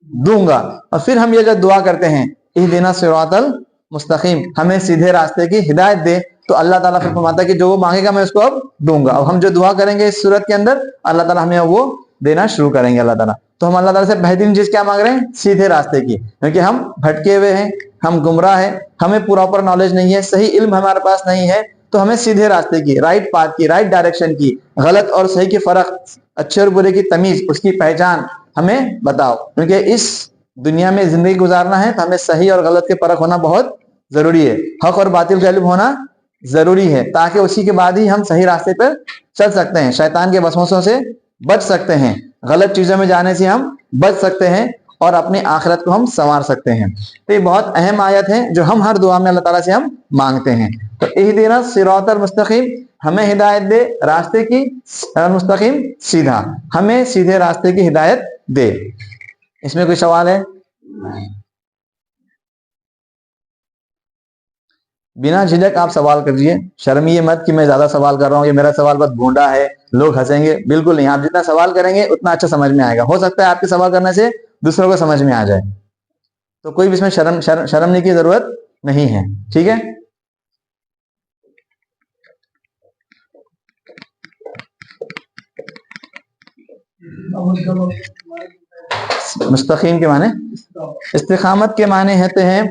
दूंगा। और फिर हम ये जो दुआ करते हैं, इहदीना सिरातल मुस्तकीम, हमें सीधे रास्ते की हिदायत दे, तो अल्लाह ताला फिर फरमाता है कि जो वो मांगेगा मैं उसको अब दूंगा। अब हम जो दुआ करेंगे इस सूरत के अंदर, अल्लाह ताला हमें वो देना शुरू करेंगे अल्लाह ताला। तो हम अल्लाह ताला से बेहतरीन चीज क्या मांग रहे हैं? सीधे रास्ते की, क्योंकि हम भटके हुए हैं, हम गुमराह हैं, हमें प्रॉपर नॉलेज नहीं है, सही इल्म हमारे पास नहीं है, तो हमें सीधे रास्ते की, राइट पाथ की, राइट डायरेक्शन की, गलत और सही की फर्क, अच्छे और बुरे की तमीज, उसकी पहचान हमें बताओ। क्योंकि इस दुनिया में जिंदगी गुजारना है तो हमें सही और गलत के फर्क होना बहुत जरूरी है, हक और बातिल का इल्म होना जरूरी है, ताकि उसी के बाद ही हम सही रास्ते पर चल सकते हैं, शैतान के वसवसों से बच सकते हैं, गलत चीजों में जाने से हम बच सकते हैं और अपनी आखिरत को हम संवार सकते हैं। तो ये बहुत अहम आयत है जो हम हर दुआ में अल्लाह ताला से हम मांगते हैं। तो इहदिना सिरातल मुस्तकीम, हमें हिदायत दे रास्ते की, मुस्तकीम सीधा, हमें सीधे रास्ते की हिदायत दे। इसमें कोई सवाल है? बिना झिझक आप सवाल करिए, शर्मिए मत कि मैं ज्यादा सवाल कर रहा हूँ, ये मेरा सवाल बहुत भूंडा है, लोग हंसेंगे, बिल्कुल नहीं। आप जितना सवाल करेंगे उतना अच्छा समझ में आएगा। हो सकता है आपके सवाल करने से दूसरों को समझ में आ जाए, तो कोई भी इसमें शर्मने की जरूरत नहीं है, ठीक है। मुस्तकीम के माने, इस्तिकामत के माने होते हैं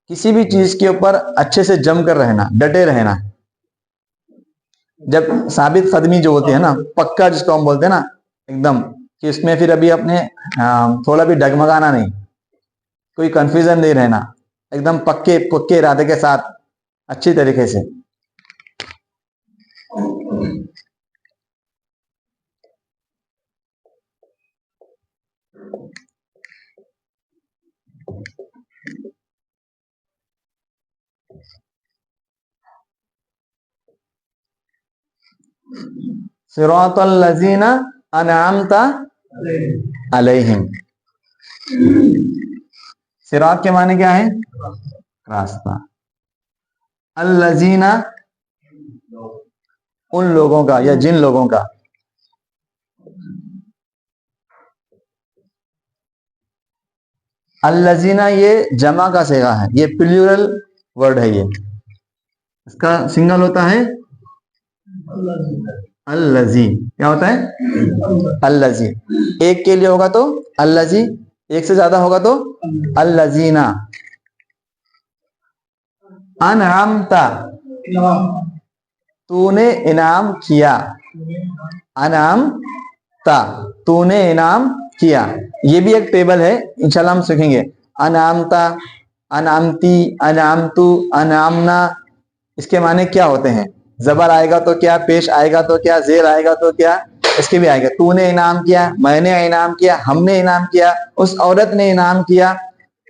किसी भी चीज के ऊपर अच्छे से जम कर रहना, डटे रहना। जब साबित कदमी जो होती है ना, पक्का जिसको हम बोलते हैं ना, एकदम कि इसमें फिर अभी अपने थोड़ा भी डगमगाना नहीं, कोई कंफ्यूजन नहीं रहना, एकदम पक्के पक्के इरादे के साथ अच्छी तरीके से। सिरातल लजीना अनअमता अलैहिम। सिरात के माने क्या है? रास्ता। अल-लजीना उन लोगों का या जिन लोगों का। अल-लजीना ये जमा का सेगा है, ये प्लूरल वर्ड है, ये इसका सिंगल होता है अल-लजी। क्या होता है? अल-लजी। एक के लिए होगा तो अल-लजी, एक से ज्यादा होगा तो अल-लजीना। अनअमता तूने इनाम किया, अनअमता तूने इनाम किया। ये भी एक टेबल है, इंशाल्लाह हम सीखेंगे। अनअमता, अनअमती, अनअमतु, अनअमना, इसके माने क्या होते हैं? जबर आएगा तो क्या, पेश आएगा तो क्या, जेर आएगा तो क्या, इसके भी आएगा। तूने इनाम किया, मैंने इनाम किया, हमने इनाम किया, उस औरत ने इनाम किया,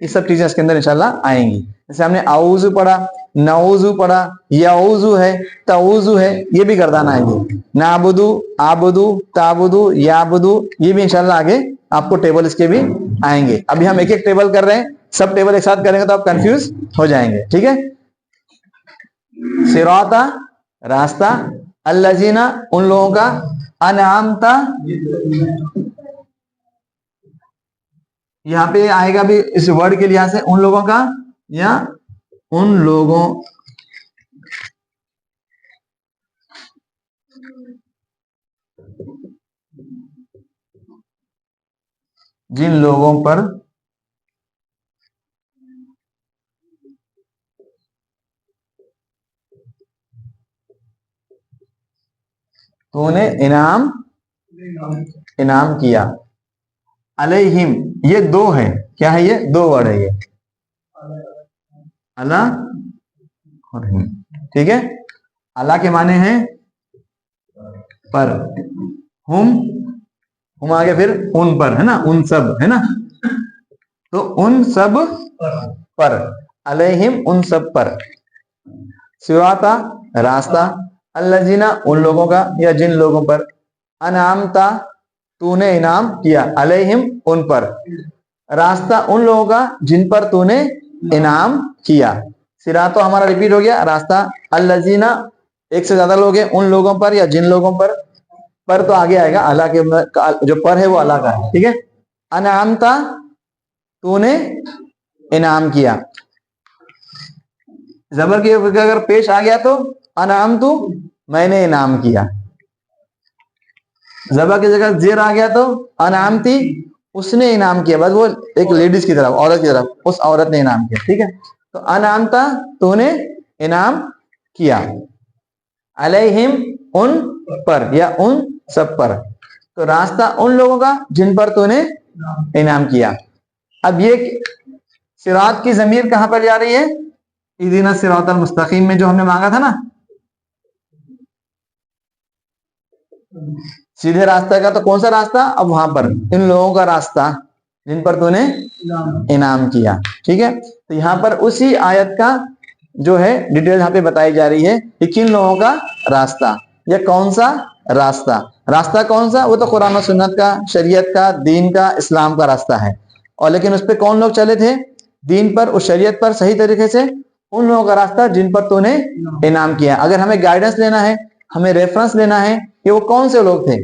ये सब चीजें इसके अंदर इंशाल्लाह आएंगी। जैसे हमने आऊजु पढ़ा, नऊजु पढ़ा, याऊजु है, ताऊजु है, ये भी गर्दान आएंगे। नाबुदु, आबुदु, ताबुदु, याबुदु, ये भी इंशाल्लाह आगे आपको टेबल इसके भी आएंगे। अभी हम एक एक टेबल कर रहे हैं, सब टेबल एक साथ करेंगे तो आप कंफ्यूज हो जाएंगे, ठीक है। सिराता रास्ता, अल्लजीना उन लोगों का, अनआमता यहाँ पे आएगा भी इस वर्ड के लिहाज से उन लोगों का, या उन लोगों जिन लोगों पर तूने इनाम इनाम किया। अलैहिम ये दो है, क्या है? ये दो वर्ड है, ये अला और हिम, ठीक है। अला के माने हैं पर, हम आगे फिर उन पर है ना, उन सब है ना, तो उन सब पर, अलैहिम उन सब पर। सिराता रास्ता, अल्लजीना उन लोगों का या जिन लोगों पर, अनआमता तूने इनाम किया, अलैहिम उन पर, रास्ता उन लोगों का जिन पर तूने इनाम किया। सिरातो हमारा रिपीट हो गया, रास्ता, अल्लजीना एक से ज्यादा लोग हैं, उन लोगों पर या जिन लोगों पर तो आगे आएगा अला के, जो पर है वो अला का है, ठीक है। अनआमता तूने इनाम किया, जबर की अगर पेश आ गया तो अनअमतु, मैंने इनाम किया। जबर की जगह जेर आ गया तो अनअमती, उसने इनाम किया। बस वो एक लेडीज की तरफ, औरत की तरफ, उस औरत ने इनाम किया। ठीक है, तो अनअमता, तूने इनाम किया। अलैहिम, उन पर या उन सब पर। तो रास्ता उन लोगों का जिन पर तूने इनाम किया। अब ये सिरात की जमीर कहां पर जा रही है? इहदिना सिरातल मुस्तकीम में जो हमने मांगा था ना, सीधे रास्ता का। तो कौन सा रास्ता? अब वहां पर इन लोगों का रास्ता जिन पर तूने इनाम किया। ठीक है, तो यहाँ पर उसी आयत का जो है डिटेल यहाँ पे बताई जा रही है कि किन लोगों का रास्ता, या कौन सा रास्ता। रास्ता कौन सा? वो तो कुरान और सुन्नत का, शरीयत का, दीन का, इस्लाम का रास्ता है। और लेकिन उस पर कौन लोग चले थे? दीन पर, उस शरीयत पर सही तरीके से, उन लोगों का रास्ता जिन पर तूने इनाम किया। अगर हमें गाइडेंस लेना है, हमें रेफरेंस लेना है कि वो कौन से लोग थे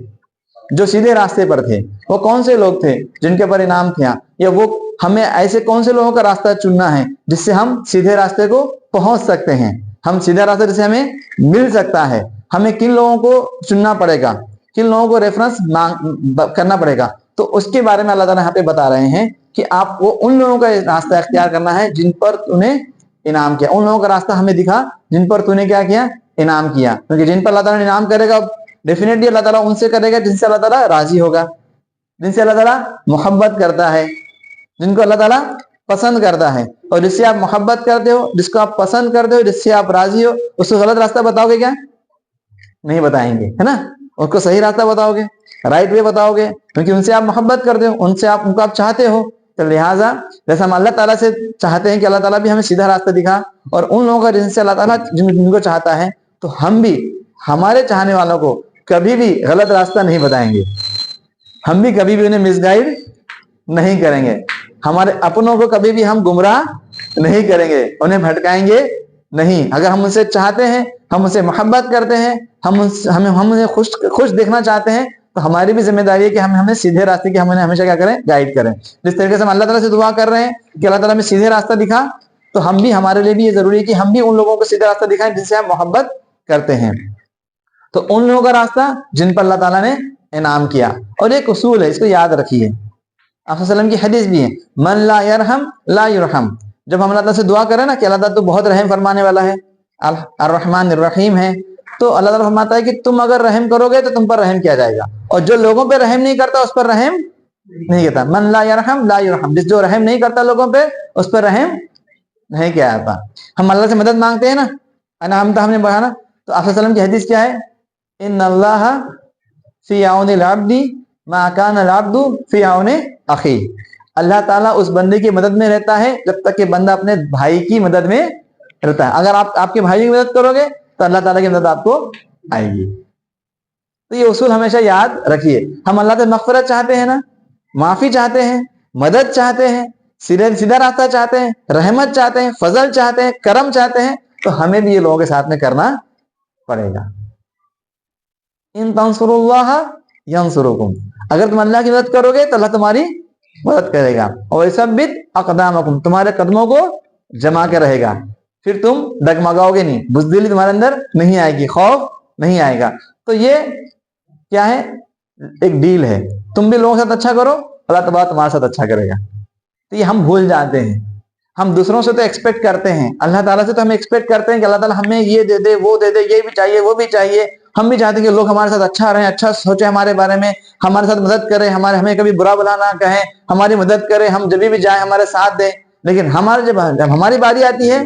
जो सीधे रास्ते पर थे, वो कौन से लोग थे जिनके पर इनाम था, या वो हमें ऐसे कौन से लोगों का रास्ता चुनना है जिससे हम सीधे रास्ते को पहुंच सकते हैं, हम सीधा रास्ता जिससे हमें मिल सकता है, हमें किन लोगों को चुनना पड़ेगा, किन लोगों को रेफरेंस करना पड़ेगा। तो उसके बारे में अल्लाह ताला यहाँ पे बता रहे हैं कि आपको उन लोगों का रास्ता इख्तियार करना है जिन पर तूने इनाम किया। उन लोगों का रास्ता हमें दिखा जिन पर तूने क्या किया? इनाम किया। क्योंकि जिन पर अल्लाह ताला इनाम करेगा, डेफिनेटली अल्लाह ताला उनसे करेगा जिनसे अल्लाह ताला राजी होगा, जिनसे अल्लाह ताला मोहब्बत करता है, जिनको अल्लाह ताला पसंद करता है। और जिससे आप मोहब्बत करते हो, जिसको आप पसंद करते हो, जिससे आप राजी हो, उसको गलत रास्ता बताओगे क्या? नहीं बताएंगे, है ना। उसको सही रास्ता बताओगे, राइट वे बताओगे, क्योंकि उनसे आप मोहब्बत करते हो, उनसे आप उनको आप चाहते हो। तो लिहाजा जैसे हम अल्लाह ताला से चाहते हैं कि अल्लाह ताला भी हमें सीधा रास्ता दिखा, और उन लोगों का जिनसे अल्लाह ताला जिनको चाहता है, तो हम भी हमारे चाहने वालों को कभी भी गलत रास्ता नहीं बताएंगे, हम भी कभी भी उन्हें मिसगाइड नहीं करेंगे, हमारे अपनों को कभी भी हम गुमराह नहीं करेंगे, उन्हें भटकाएंगे नहीं। अगर हम उनसे चाहते हैं, हम उनसे मोहब्बत करते हैं, हम उन्हें खुश खुश देखना चाहते हैं, तो हमारी भी जिम्मेदारी है कि हम हमें सीधे रास्ते की हम उन्हें हमेशा क्या करें? गाइड करें। जिस तरीके से हम अल्लाह ताला से दुआ कर रहे हैं कि अल्लाह ताला हमें सीधे रास्ता दिखा, तो हम भी, हमारे लिए भी ये जरूरी है कि हम भी उन लोगों को सीधा रास्ता दिखाएं जिनसे हम मोहब्बत करते हैं। तो उन लोगों का रास्ता जिन पर अल्लाह ताला ने इनाम किया। और एक उसूल है, इसको याद रखिए, आप सल्लम की हदीस भी है, मन ला यरहम ला युरहम। जब हम अल्लाह ताला से दुआ करें ना कि अल्लाह ताला तो बहुत रहम फरमाने वाला है, अर्रहमान रहीम है, तो अल्लाह ताला फरमाता है कि तुम अगर रहम करोगे तो तुम पर रहम किया जाएगा, और जो लोगों पे रहम नहीं करता उस पर रहम नहीं करता। मन ला यरहम ला युरहम, जिस जो रहम नहीं करता लोगों पे, उस पर रहम नहीं किया जाता। हम अल्लाह से मदद मांगते हैं ना, अनामता हमने बढ़ाना, तो आप सल्लम की हदीस क्या है? इन अल्लाह फी औनिल अब्दी मा कान अल अब्दु फी औनि अखी। अल्लाह ताला उस बंदे की मदद में रहता है जब तक कि बंदा अपने भाई की मदद में रहता है। अगर आप आपके भाई की मदद करोगे तो अल्लाह ताला की मदद आपको आएगी। तो ये उसूल हमेशा याद रखिए। हम अल्लाह से मगफिरत चाहते हैं ना, माफी चाहते हैं, मदद चाहते हैं, सीधा सीधा रास्ता चाहते हैं, रहमत चाहते हैं, फजल चाहते हैं, करम चाहते हैं, तो हमें भी ये लोगों के साथ में करना पड़ेगा। इन तंसुरुल्लाह यंसुरुकुम, अगर तुम अल्लाह की मदद करोगे तो अल्लाह तुम्हारी मदद करेगा। और यसब्बित अक़दामकुम, तुम्हारे कदमों को जमा के रहेगा, फिर तुम डगमगाओगे नहीं, बुज़दिली तुम्हारे अंदर नहीं आएगी, खौफ नहीं आएगा। तो ये क्या है? एक डील है, तुम भी लोगों के साथ अच्छा करो, अल्लाह तबारा तुम्हारे साथ अच्छा करेगा। तो ये हम भूल जाते हैं। हम दूसरों से तो एक्सपेक्ट करते हैं, अल्लाह ताला से तो हम एक्सपेक्ट करते हैं कि अल्लाह ताला हमें ये दे दे, वो दे दे, ये भी चाहिए, वो भी चाहिए। हम भी चाहते हैं कि लोग हमारे साथ अच्छा रहें, अच्छा सोचे हमारे बारे में, हमारे साथ मदद करें, हमारे हमें कभी बुरा भला ना कहें, हमारी मदद करें, हम जब भी जाए हमारे साथ दें। लेकिन हमारे जब हमारी बारी आती है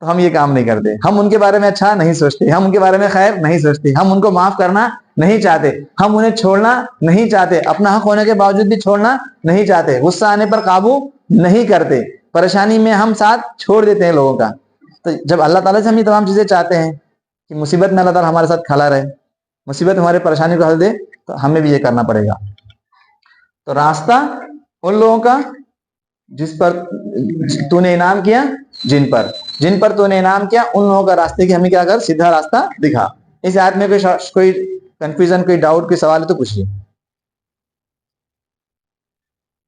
तो हम ये काम नहीं करते, हम उनके बारे में अच्छा नहीं सोचते, हम उनके बारे में खैर नहीं सोचते, हम उनको माफ करना नहीं चाहते, हम उन्हें छोड़ना नहीं चाहते, अपना हक होने के बावजूद भी छोड़ना नहीं चाहते, गुस्सा आने पर काबू नहीं करते, परेशानी में हम साथ छोड़ देते हैं लोगों का। तो जब अल्लाह ताला से हम ये तमाम चीजें चाहते हैं कि मुसीबत में अल्लाह ताला हमारे साथ खड़ा रहे, मुसीबत हमारे परेशानी को हल दे, तो हमें भी ये करना पड़ेगा। तो रास्ता उन लोगों का जिस पर तूने इनाम किया, जिन पर तूने इनाम किया, उन लोगों का रास्ते की हमें क्या कर? सीधा रास्ता दिखा। इस आयत में कोई कंफ्यूजन, कोई डाउट, कोई सवाल है तो पूछिए।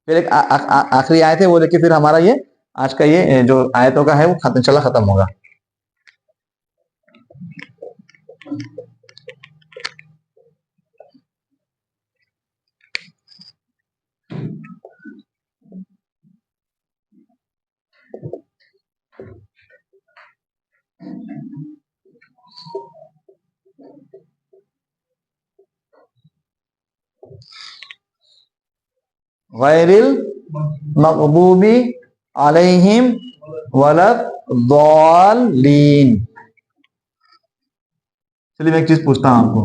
फिर एक आखिरी आयत है, वो लेके फिर हमारा ये आज का ये जो आयतों का है वो खत्म होगा। गैरिल मग़दूबी अलैहिम वलद्दालीन। चलिए मैं एक चीज पूछता हूं आपको,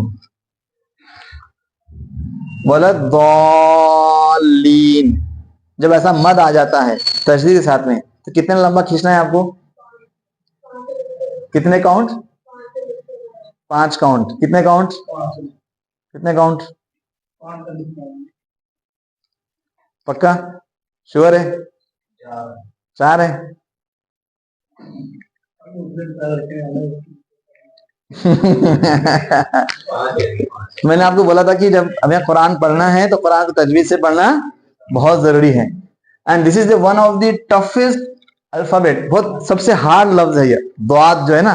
वलद्दालीन जब ऐसा मद आ जाता है तशदीद के साथ में तो कितने लंबा खींचना है आपको? कितने काउंट? 5 काउंट। कितने काउंट? कितने काउंट? पक्का? श्योर है? 4 है? मैंने आपको बोला था कि जब हमें कुरान पढ़ना है तो कुरान को तजवीज से पढ़ना बहुत जरूरी है। And this is the one of the toughest alphabet, बहुत सबसे हार्ड लफ्ज है ये। द्वाद जो है ना,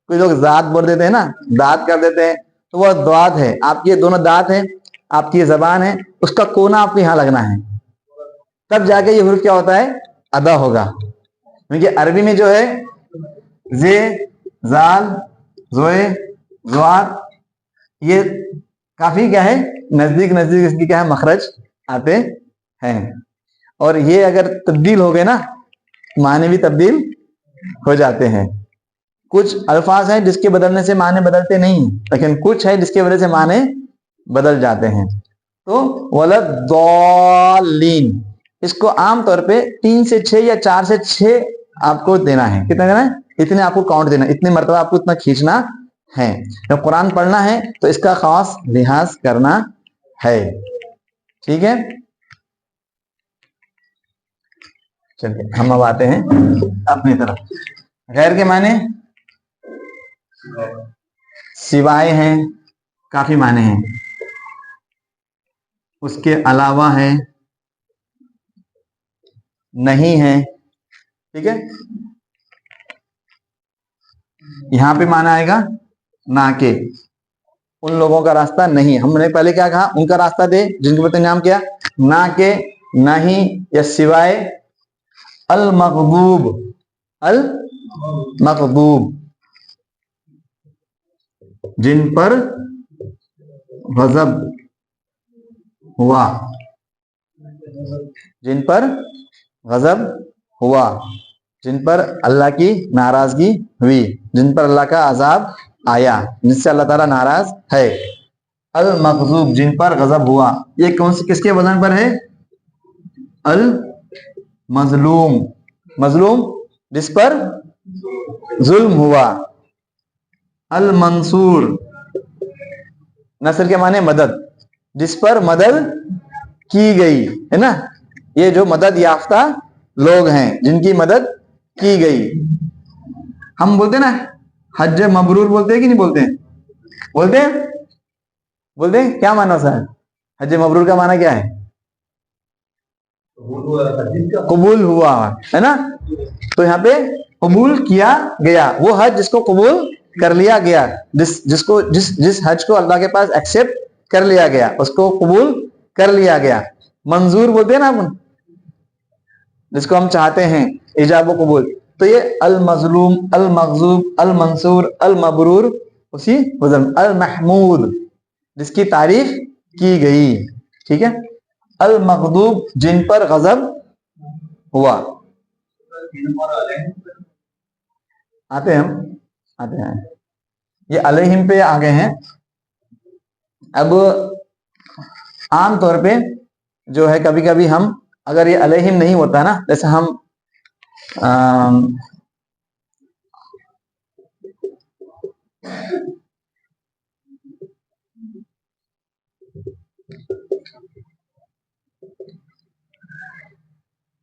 कोई लोग जात बोल देते हैं ना, दांत कर देते हैं, तो वह द्वाद है। आपके दोनों दांत हैं, आपकी ये जबान है, उसका कोना आपको यहाँ लगना है, तब जाके ये हुर्फ क्या होता है? अदा होगा। क्योंकि अरबी में जो है जे, जाल, जोए, ज़्वाद, ये काफी क्या है, नजदीक नजदीक इसकी क्या है, मखरज आते हैं। और ये अगर तब्दील हो गए ना, माने भी तब्दील हो जाते हैं। कुछ अल्फाज हैं जिसके बदलने से माने बदलते नहीं, लेकिन कुछ है जिसके वजह से माने बदल जाते हैं। तो वलद्दालीन इसको आमतौर पे 3 से 6 या 4 से 6 आपको देना है। कितना देना है? इतने आपको काउंट देना, इतने मरतबा आपको इतना खींचना है। जब कुरान पढ़ना है तो इसका खास लिहाज करना है। ठीक है, चलिए हम अब आते हैं अपनी तरफ। गैर के माने सिवाय हैं, काफी माने हैं, उसके अलावा है, नहीं है। ठीक है, यहां पे माना आएगा ना के, उन लोगों का रास्ता नहीं। हमने पहले क्या कहा? उनका रास्ता दे, जिनके बता नाम क्या? ना के, नहीं या सिवाय। अल मग़दूब, अल मग़दूब जिन पर गज़ब हुआ, जिन पर गज़ब हुआ, जिन पर अल्लाह की नाराजगी हुई, जिन पर अल्लाह का अजाब आया, जिनसे अल्लाह ताला नाराज है। अल मग़ज़ूब जिन पर गज़ब हुआ, ये कौन सी किसके वजन पर है? अल मज़लूम, मज़लूम जिस पर जुल्म हुआ। अल मंसूर, नसर के माने मदद, जिस पर मदद की गई है ना। ये जो मदद याफ्ता लोग हैं जिनकी मदद की गई। हम बोलते ना हज मबरूर, बोलते हैं कि नहीं बोलते हैं? बोलते हैं, बोलते हैं। क्या माना सर? हज मबरूर का माना क्या है? कबूल हुआ है ना। तो यहाँ पे कबूल किया गया, वो हज जिसको कबूल कर लिया गया, जिस हज को अल्लाह के पास एक्सेप्ट कर लिया गया, उसको कबूल कर लिया गया। मंजूर बोलते हैं ना अपन, जिसको हम चाहते हैं इजाब कबूल। तो ये अल मजलूम, अल मग़ज़ूब, अल मंसूर, अल मबरूर उसी वजन। अल महमूद जिसकी तारीफ की गई। ठीक है, अल मग़दूब जिन पर गजब हुआ। आते हैं, हम आते हैं, ये अलैहिम पे आ गए हैं। अब आम तौर पे जो है, कभी कभी हम अगर ये अलैहिम नहीं होता ना, जैसे हम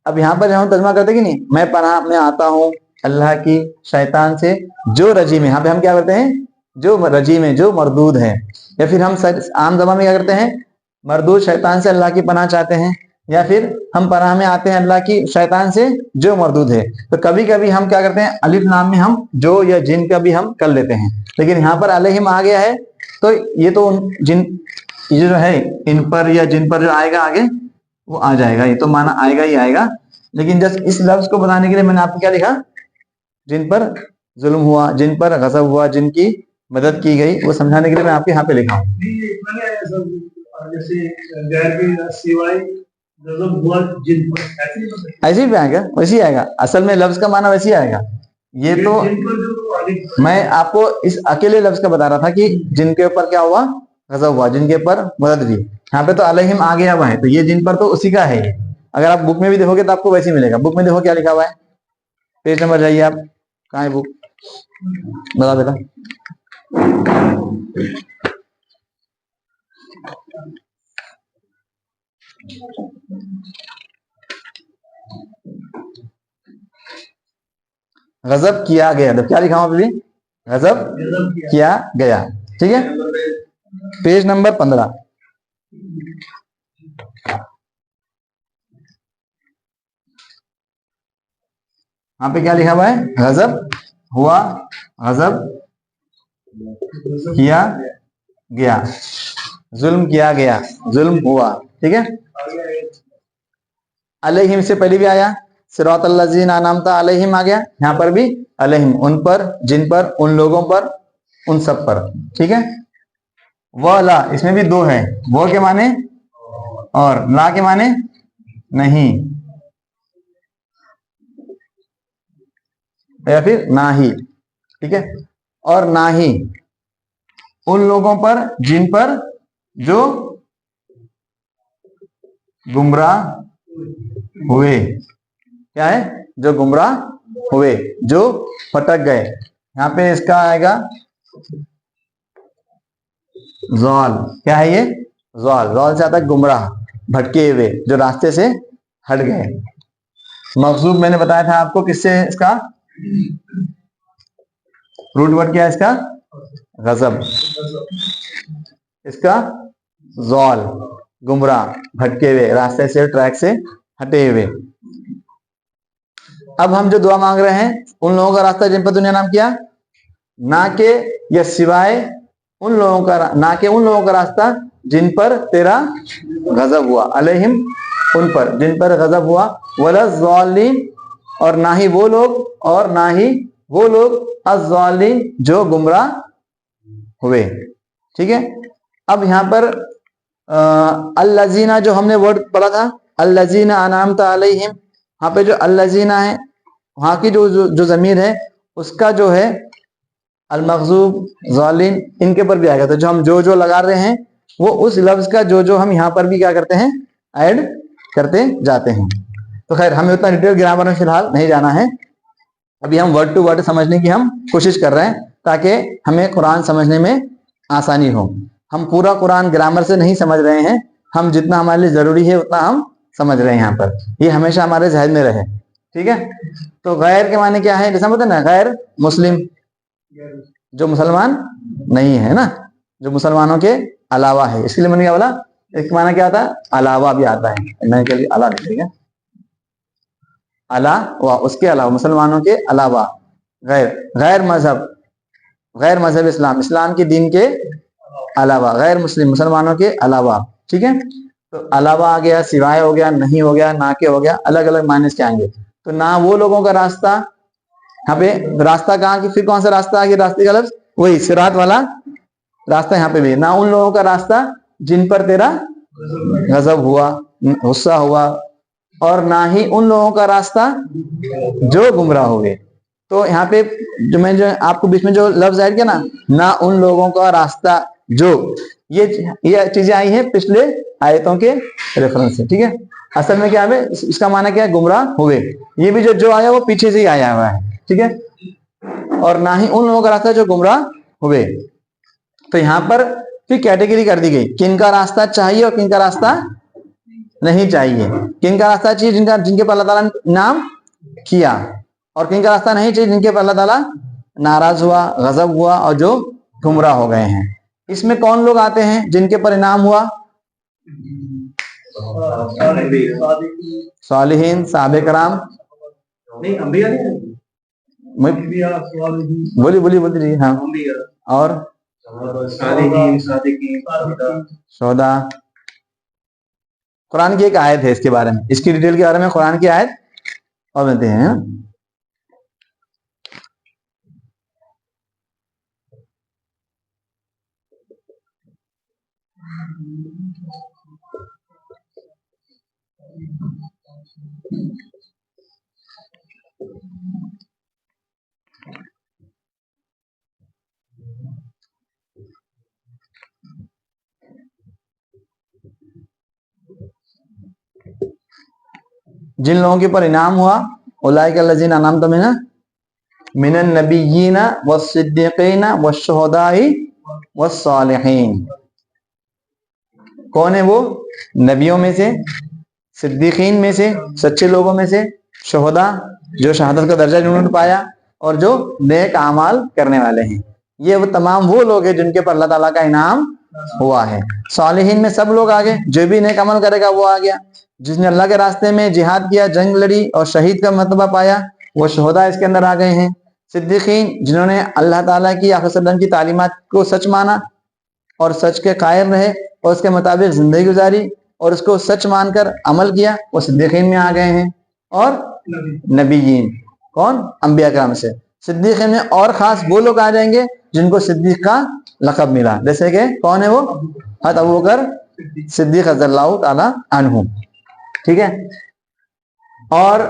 अब यहाँ पर हम तर्जुमा करते कि नहीं, मैं पनाह में आता हूँ अल्लाह की शैतान से जो रजीम है। यहाँ पे हम क्या करते हैं? जो रजीम है, जो मरदूद है। या फिर हम आम ज़बान में क्या करते हैं? मरदूद शैतान से अल्लाह की पनाह चाहते हैं। या फिर हम पनाह में आते हैं अल्लाह की शैतान से जो मरदूद है। तो कभी कभी हम क्या करते हैं, अलिफ नाम में हम जो या जिन का भी हम कर लेते हैं, लेकिन यहाँ पर अलैहिम आ गया है तो ये तो जिन, ये जो है इन पर या जिन पर जो आएगा आगे वो आ जाएगा, ये तो माना आएगा ही आएगा। लेकिन जस्ट इस लफ्ज को बताने के लिए मैंने आपको क्या लिखा, जिन पर जुल्म हुआ, जिन पर गजब हुआ, जिनकी मदद की गई, वो समझाने के लिए मैं आपके यहाँ पे लिखा हूँ। ऐसे ही आएगा, वैसे ही आएगा, असल में लफ्ज का माना वैसे ही आएगा। ये तो मैं आपको इस अकेले लफ्ज का बता रहा था कि जिनके ऊपर क्या हुआ, गजब हुआ, जिनके ऊपर मदद हुई। यहाँ पे तो अलैहिम आ गया हुआ है, तो ये जिन पर तो उसी का है। अगर आप बुक में भी देखोगे तो आपको वैसे ही मिलेगा। बुक में देखो क्या लिखा हुआ है, पेज नंबर जाइए आप, कहाँ है बुक, बता बेटा। गजब किया गया, तो क्या लिखा हुआ अभी, गजब किया गया, ठीक है, पेज नंबर 15। यहाँ पे क्या लिखा हुआ है, गजब हुआ, गजब किया गया, जुल्म किया गया, जुल्म हुआ, ठीक है। अलैहिम से पहले भी आया, सिरातल लजीना अनअमता अलैहिम आ गया, यहाँ पर भी अलैहिम, उन पर, जिन पर, उन लोगों पर, उन सब पर, ठीक है। वह ला, इसमें भी दो है, वो के माने और ला के माने नहीं या फिर ना ही, ठीक है। और ना ही उन लोगों पर जिन पर जो गुमराह हुए, क्या है, जो गुमराह हुए, जो भटक गए। यहाँ पे इसका आएगा ज़ाल, क्या है ये, ज़ाल, ज़ाल से आता है गुमराह, भटके हुए, जो रास्ते से हट गए। मगजूब मैंने बताया था आपको किससे, इसका रूट वर्ड क्या है इसका, गजब, इसका ज़ाल, गुमराह, भटके हुए, रास्ते से, ट्रैक से हटे हुए। अब हम जो दुआ मांग रहे हैं, उन लोगों का रास्ता जिन पर तूने नाम किया, ना के या सिवाय उन लोगों का, ना के उन लोगों का रास्ता जिन पर तेरा गजब हुआ, अलैहिम उन पर जिन पर गजब हुआ, वला ज़ालिन और ना ही वो लोग, और ना ही वो लोग अज़्ज़ालिन जो गुमराह हुए, ठीक है। अब यहाँ पर अल्लज़ीना जो हमने वर्ड पढ़ा था, अल्लज़ीना अनअमता अलैहिम, यहाँ पे जो अल्लज़ीना है, वहाँ की जो ज़मीर है उसका जो है अल-मग़ज़ूब, ज़ालिन, इनके पर भी आएगा। तो जो हम जो लगा रहे हैं वो उस लफ्ज़ का जो हम यहाँ पर भी क्या करते हैं, ऐड करते जाते हैं। तो खैर हमें उतना डिटेल ग्रामर में फिलहाल नहीं जाना है, अभी हम वर्ड टू वर्ड समझने की हम कोशिश कर रहे हैं ताकि हमें कुरान समझने में आसानी हो। हम पूरा कुरान ग्रामर से नहीं समझ रहे हैं, हम जितना हमारे लिए जरूरी है उतना हम समझ रहे हैं यहाँ पर, ये हमेशा हमारे जहन में रहे, ठीक है। तो गैर के माने क्या है, जैसा बताया ना, गैर मुस्लिम, जो मुसलमान नहीं है ना, जो मुसलमानों के अलावा है। इसके लिए मैंने क्या बोला, एक माना क्या आता है, अलावा भी आता है, मैंने के लिए अला लिख दिया, अलावा, उसके अलावा, मुसलमानों के अलावा, गैर, गैर मजहब, गैर मजहब इस्लाम, इस्लाम के दीन के अलावा, गैर मुस्लिम, मुसलमानों के अलावा, ठीक है। तो अलावा आ गया, सिवाय हो गया, नहीं हो गया, ना के हो गया, अलग अलग मायने से आएंगे। तो ना वो लोगों का रास्ता, यहाँ पे रास्ता कहाँ की, फिर कौन सा रास्ता आ गया, रास्ते का लफ्ज वही सिरात वाला रास्ता, यहाँ पे भी ना उन लोगों का रास्ता जिन पर तेरा गजब हुआ, गुस्सा हुआ, और ना ही उन लोगों का रास्ता जो गुमराह हुए। तो यहाँ पे जो मैं जो आपको बीच में जो लफ्ज ऐड किया ना उन लोगों का रास्ता जो, ये चीजें आई हैं पिछले आयतों के रेफरेंस से, ठीक है। असल में क्या है, इसका माना क्या है, गुमराह हुए, ये भी जो आया वो पीछे से ही आया हुआ है, ठीक है। और ना ही उन लोगों का रास्ता जो गुमराह हुए। तो यहाँ पर फिर कैटेगरी कर दी गई, किन का रास्ता चाहिए और किन का रास्ता नहीं चाहिए, किन का रास्ता चाहिए, जिनके पर अल्लाह ताला ने नाम किया, और किन का रास्ता नहीं चाहिए, जिनके पर अल्लाह ताला नाराज हुआ, गजब हुआ और जो गुमराह हो गए हैं। इसमें कौन लोग आते हैं जिनके पर इनाम हुआ, सालिहीन, साहबे कराम। नहीं, अंबिया नहीं, बोलिए बोलिए बोलिए जी। हाँ, और सादिकीन, सादिकीन, शोदा। कुरान की एक आयत है इसके बारे में, इसकी डिटेल के बारे में कुरान की आयत और बनते हैं। जिन लोगों के ऊपर इनाम हुआ, उलाइका लजीना अनअमत मिनन नबिय्यीना वस्सिद्दीकीना वश्शुहदाई वस्सालिहीन। कौन है वो? नबियों में से, सिद्दीकीन में से, सच्चे लोगों में से, शुहदा जो शहादत का दर्जा जिन्होंने पाया, और जो नेक आमाल करने वाले हैं। ये वो तमाम वो लोग हैं जिनके पर अल्लाह ताला का इनाम हुआ है। सालिहीन में सब लोग आ गए, जो भी नेक अमल करेगा वो आ गया। जिसने अल्लाह के रास्ते में जिहाद किया, जंग लड़ी और शहीद का मर्तबा पाया, वो शुहदा इसके अंदर आ गए हैं। सिद्दीकीन जिन्होंने अल्लाह ताला की, आखिर सल्लम की तालीमात को सच माना और सच के कायल रहे और उसके मुताबिक जिंदगी गुजारी और उसको सच मानकर अमल किया, वो सिद्दीकीन में आ गए हैं। और नबीयीन, कौन? अंबिया कराम से। सिद्दीकीन में और खास वो लोग आ जाएंगे जिनको सिद्दीक का लक़ब मिला, जैसे कि कौन है वो? हज़रत अबू बकर सिद्दीक रज़ियल्लाहु ताला अन्हु। ठीक है, और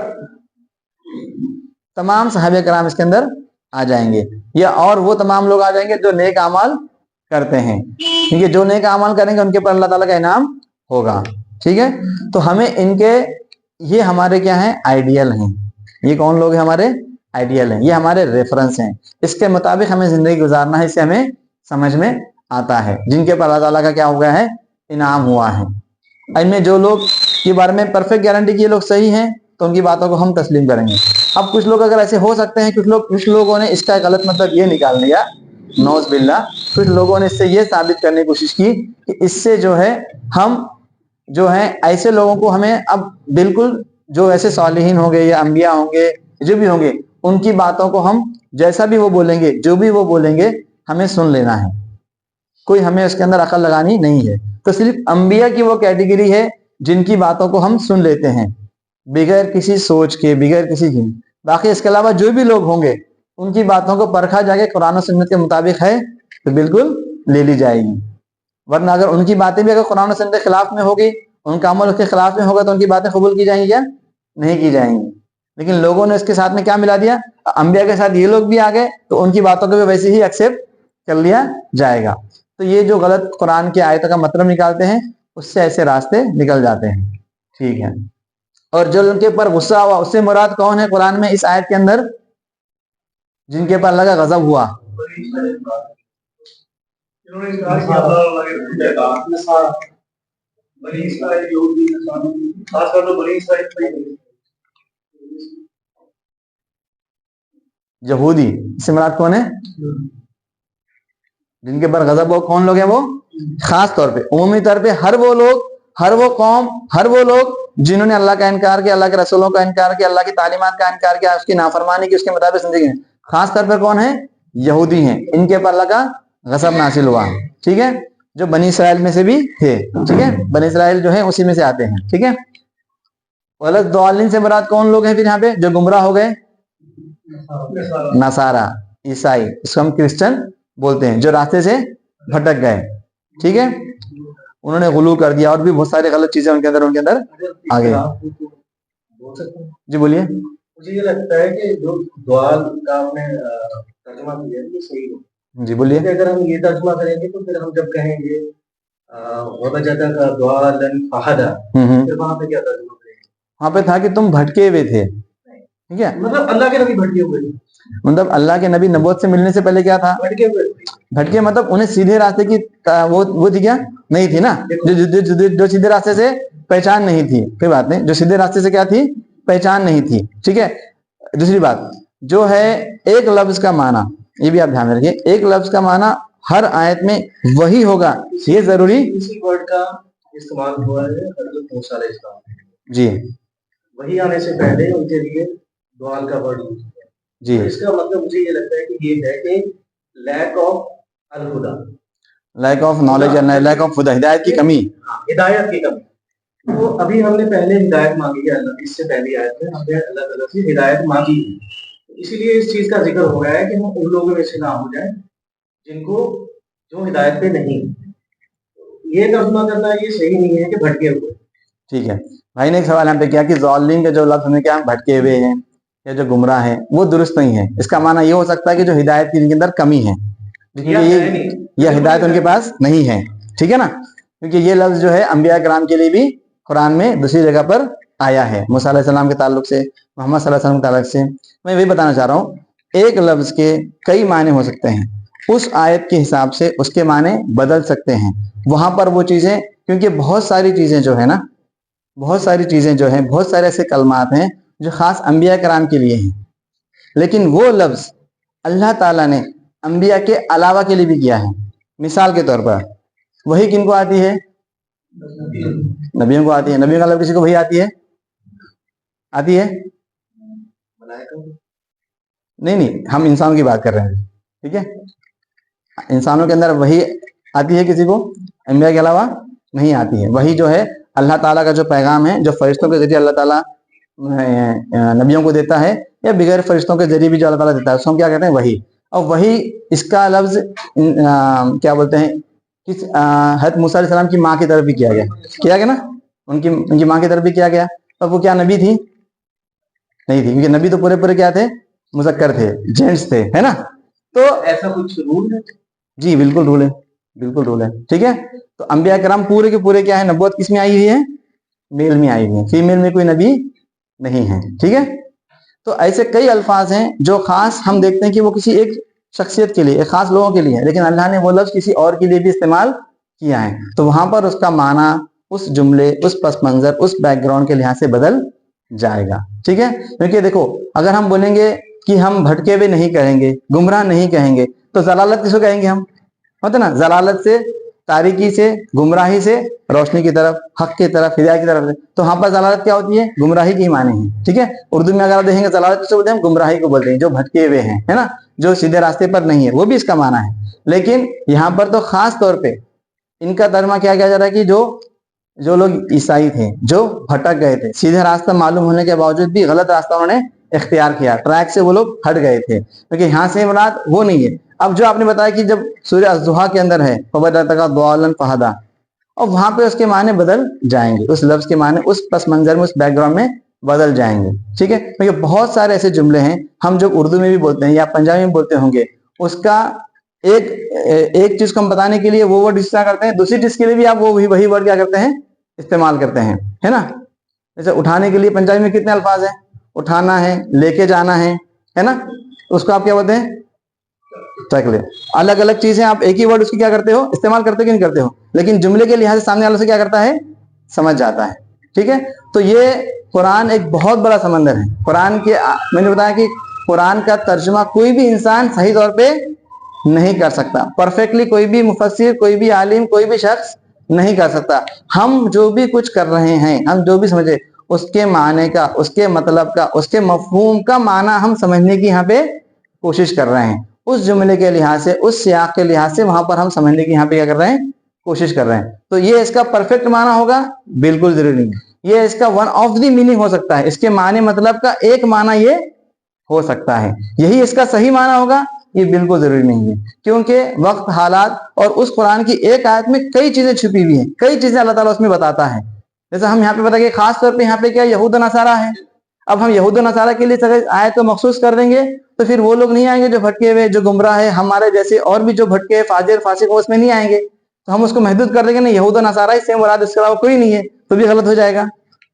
तमाम सहाबे कराम इसके अंदर आ जाएंगे, या और वो तमाम लोग आ जाएंगे जो नेक अमाल करते हैं। ठीक है, जो नेक अमाल करेंगे उनके पर अल्लाह ताला का इनाम होगा। ठीक है, तो हमें इनके, ये हमारे क्या है? आइडियल हैं। ये कौन लोग हैं? हमारे आइडियल हैं, ये हमारे रेफरेंस हैं। इसके मुताबिक हमें जिंदगी गुजारना है, इससे हमें समझ में आता है, जिनके पर अल्लाह ताला का क्या हो गया है? इनाम हुआ है। इनमें जो लोग के बारे में परफेक्ट गारंटी की ये लोग सही हैं, तो उनकी बातों को हम तस्लीम करेंगे। अब कुछ लोग अगर ऐसे हो सकते हैं, कुछ लोगों ने इसका गलत मतलब ये निकाल लिया, नौज बिल्ला, कुछ लोगों ने इससे ये साबित करने की कोशिश की कि इससे जो है हम जो है ऐसे लोगों को हमें अब बिल्कुल, जो ऐसे सालिहीन होंगे या अंबिया होंगे, जो भी होंगे, उनकी बातों को हम जैसा भी वो बोलेंगे, जो भी वो बोलेंगे, हमें सुन लेना है। कोई हमें उसके अंदर अकल लगानी नहीं है। तो सिर्फ अंबिया की वो कैटेगरी है जिनकी बातों को हम सुन लेते हैं बगैर किसी सोच के, बगैर किसी की। बाकी इसके अलावा जो भी लोग होंगे उनकी बातों को परखा जाके कुरान और सुन्नत के मुताबिक है तो बिल्कुल ले ली जाएगी, वरना अगर उनकी बातें भी अगर कुरान और सुन्नत के खिलाफ में होगी, उनका अमल उसके खिलाफ में होगा, तो उनकी बातें कबूल की जाएंगी क्या? नहीं की जाएंगी। लेकिन लोगों ने इसके साथ में क्या मिला दिया? अंबिया के साथ ये लोग भी आ गए, तो उनकी बातों को भी वैसे ही एक्सेप्ट कर लिया जाएगा। तो ये जो गलत कुरान की आयतों का मतलब निकालते हैं, उससे ऐसे रास्ते निकल जाते हैं। ठीक है, और जो उनके ऊपर गुस्सा हुआ, उससे मुराद कौन है कुरान में इस आयत के अंदर? जिनके ऊपर अल्लाह का गजब हुआ। यहूदी, इससे मुराद कौन है? जिनके ऊपर गजब हो, कौन लोग हैं वो? खास तौर पे, उमूमी तौर पे हर वो लोग, हर वो कौम, हर वो लोग जिन्होंने अल्लाह का इनकार किया, अल्लाह के रसूलों का इनकार किया, अल्लाह की तालीमात का इनकार किया, उसकी नाफरमानी की, उसके मुताबिक जिंदगी है। खास तौर पर कौन है? यहूदी हैं। इनके ऊपर अल्लाह का गजब नासिल हुआ। ठीक है, जो बनी इसराइल में से भी थे। ठीक है, बनी इसराइल जो है उसी में से आते हैं। ठीक है, वलद दौलिन से मुराद कौन लोग हैं फिर यहाँ पे जो गुमराह हो गए? नसारा, ईसाई, इसको हम क्रिश्चियन बोलते हैं, जो रास्ते से भटक गए। ठीक है, उन्होंने गुलू कर दिया और भी बहुत सारी गलत चीजें उनके अंदर आ गए। जी बोलिए। मुझे ये लगता है कि जो दुआल का आपने तर्जुमा किया है ये सही है। जी बोलिए। अगर हम ये तर्जुमा करेंगे तो फिर हम जब कहेंगे वबजदा का दुआलन फहदा, फिर वहां पे क्या तर्जुमा करेंगे? वहां पे था कि तुम भटके हुए थे। ठीक है, मतलब अल्लाह के नबी भटके हुए थे, मतलब अल्लाह के नबी नबूवत से मिलने से पहले क्या था? भटके हुए थे। भटके मतलब उन्हें सीधे रास्ते की वो थी क्या? नहीं थी ना। जो सीधे रास्ते से पहचान नहीं थी, कोई बात नहीं, जो सीधे रास्ते से क्या थी? पहचान नहीं थी। ठीक है, दूसरी बात जो है, एक लफ्ज का माना, ये भी आप ध्यान रखिए, एक लफ्ज का माना हर आयत में वही होगा, ये जरूरी इसी वर्ड का इस्तेमाल हुआ है हज़रत मूसा अलैहिस्सलाम। जी वही आने से पहले उनके लिए दुआल का वर्ड यूज किया। जी। तो इसका मतलब मुझे ये लगता है कि ये है कि लैक ऑफ अल हुदा, लैक ऑफ नॉलेज या लैक ऑफ हुदा, हिदायत की कमी। हाँ, हिदायत की कमी। तो अभी हमने पहले हिदायत मांगी है अल्लाह, इससे पहली आयत में हमने अल्लाह ताला से हिदायत मांगी है। तो इसीलिए इस चीज का जिक्र हो रहा है कि हम उन लोगों में से ना हो जाए जिनको जो हिदायत पे नहीं है। ये तर्जुमा करना ये सही नहीं है कि भटके हुए। ठीक है, भाई ने एक सवाल यहाँ पे किया कि ज़ालिम के जो लफ्ज़ में क्या भटके हुए हैं या जो गुमराह हैं वो दुरुस्त नहीं है। इसका माना ये हो सकता है कि जो हिदायत की इनके अंदर कमी है, क्योंकि ये हिदायत उनके पास नहीं है। ठीक है ना, क्योंकि ये लफ्ज़ जो है अंबिया कराम के लिए भी कुरान में दूसरी जगह पर आया है, मूसा अलैहिस्सलाम के ताल्लुक से, मोहम्मद सल्लल्लाहु अलैहि वसल्लम के ताल्लुक से। मैं वही बताना चाह रहा हूँ, एक लफ्ज़ के कई माने हो सकते हैं, उस आयत के हिसाब से उसके माने बदल सकते हैं। वहां पर वो चीज़ें, क्योंकि बहुत सारी चीज़ें जो है ना, बहुत सारी चीज़ें जो हैं, बहुत सारे ऐसे कलमात हैं जो ख़ास अंबिया कराम के लिए हैं, लेकिन वो लफ्ज़ अल्लाह ताला ने अंबिया के अलावा के लिए भी किया है। मिसाल के तौर पर वही किनको आती है? नबियों को आती है। नबियों का लफ्ज़ किसी को वही आती है? आती है? नहीं नहीं, हम इंसानों की बात कर रहे हैं। ठीक है, इंसानों के अंदर वही आती है किसी को? अंबिया के अलावा नहीं आती है। वही जो है अल्लाह ताला का जो पैगाम है, जो फरिश्तों के जरिए अल्लाह ताला नबियों को देता है, या बगैर फरिश्तों के जरिए भी जो अल्लाह ताला देता है, उसको हम क्या कहते हैं? वही। और वही इसका लफ्ज क्या बोलते हैं, किस हज़रत मूसा अलैहिस्सलाम की माँ की तरफ भी किया गया ना, उनकी माँ की तरफ भी किया गया। और वो क्या नबी थी? नहीं थी, क्योंकि नबी तो पूरे पूरे क्या थे? मुज़क्कर थे, जेंट्स थे, है ना। तो ऐसा कुछ रूल है? जी बिल्कुल रूल है, बिल्कुल रूल है। ठीक है, तो अंबिया कराम पूरे के पूरे क्या है, नबूवत किस में आई हुई है? मेल में आई हुई है, फीमेल में कोई नबी नहीं है। ठीक है, तो ऐसे कई अल्फाज हैं जो खास हम देखते हैं कि वो किसी एक शख्सियत के लिए, एक खास लोगों के लिए है, लेकिन अल्लाह ने वो लफ्ज किसी और के लिए भी इस्तेमाल किया है। तो वहां पर उसका माना उस जुमले, उस पस मंजर, उस बैकग्राउंड के लिहाज से बदल जाएगा। ठीक है, क्योंकि देखो, अगर हम बोलेंगे कि हम भटके हुए नहीं कहेंगे, गुमराह नहीं कहेंगे, तो जलालत किसको कहेंगे हम? होता ना, जलालत से, तारीकी से, गुमराही से रोशनी की तरफ, हक की तरफ, हिदायत की तरफ। तो वहां पर जलालत क्या होती है? गुमराही की माने हैं। ठीक है, उर्दू में अगर आप देखेंगे जलालत किसको बोलते हैं? गुमराही को बोलते हैं, जो भटके हुए हैं, है ना, जो सीधे रास्ते पर नहीं है, वो भी इसका माना है। लेकिन यहाँ पर तो खास तौर पे इनका तर्जमा क्या किया जा रहा है कि जो लोग ईसाई थे, जो भटक गए थे, सीधे रास्ता मालूम होने के बावजूद भी गलत रास्ता उन्होंने इख्तियार किया, ट्रैक से वो लोग हट गए थे, क्योंकि यहाँ से मुराद वो नहीं है। अब जो आपने बताया कि जब सूर्य अज़्ज़ुहा के अंदर है, फहदा, और वहां पे उसके माने बदल जाएंगे, उस लफ्ज के माने उस पस मंजर में, उस बैकग्राउंड में बदल जाएंगे। ठीक है, क्योंकि बहुत सारे ऐसे जुमले हैं हम जो उर्दू में भी बोलते हैं या पंजाबी में बोलते होंगे, उसका एक चीज को हम बताने के लिए वो वर्ड इस्तेमाल करते हैं, दूसरी चीज के लिए भी आप वो वही वर्ड क्या करते हैं? इस्तेमाल करते हैं, है ना। जैसे उठाने के लिए पंजाबी में कितने अल्फाज हैं? उठाना है, लेके जाना है ना, उसको आप क्या बोलते हैं? टैकले। अलग अलग चीजें, आप एक ही वर्ड उसकी क्या करते हो? इस्तेमाल करते हो कि नहीं करते हो, लेकिन जुमले के लिहाज से सामने वाले से क्या करता है? समझ जाता है। ठीक है, तो ये कुरान एक बहुत बड़ा समंदर है। कुरान के मैंने बताया कि कुरान का तर्जुमा कोई भी इंसान सही तौर पे नहीं कर सकता, परफेक्टली कोई भी मुफस्सिर, कोई भी आलिम, कोई भी शख्स नहीं कर सकता। हम जो भी कुछ कर रहे हैं, हम जो भी समझे, उसके माने का, उसके मतलब का, उसके मफहूम का माना हम समझने की यहाँ पे कोशिश कर रहे हैं। उस जुमले के लिहाज से, उस सियाक के लिहाज से वहां पर हम समझने की यहाँ पे क्या कर रहे हैं? कोशिश कर रहे हैं। तो ये इसका परफेक्ट माना होगा? बिल्कुल जरूरी नहीं है। ये इसका वन ऑफ द मीनिंग हो सकता है, इसके माने मतलब का एक माना ये हो सकता है। यही इसका सही माना होगा? ये बिल्कुल जरूरी नहीं है, क्योंकि वक्त, हालात और उस कुरान की एक आयत में कई चीजें छुपी हुई हैं, कई चीजें अल्लाह ताला उसमें बताता है। जैसे हम यहाँ पे बता कि खास तौर पे यहाँ पे क्या यहूद नसारा है। अब हम यहूद नसारा के लिए अगर आयत को मखसूस कर देंगे तो फिर वो लोग नहीं आएंगे जो भटके हुए, जो गुमराह है, हमारे जैसे और भी जो भटके फाजिर फासिक उसमें नहीं आएंगे। तो हम उसको महदूद कर देंगे, नहीं यहूद नसारा ही से मुराद, इसके अलावा कोई नहीं है, तो भी गलत हो जाएगा।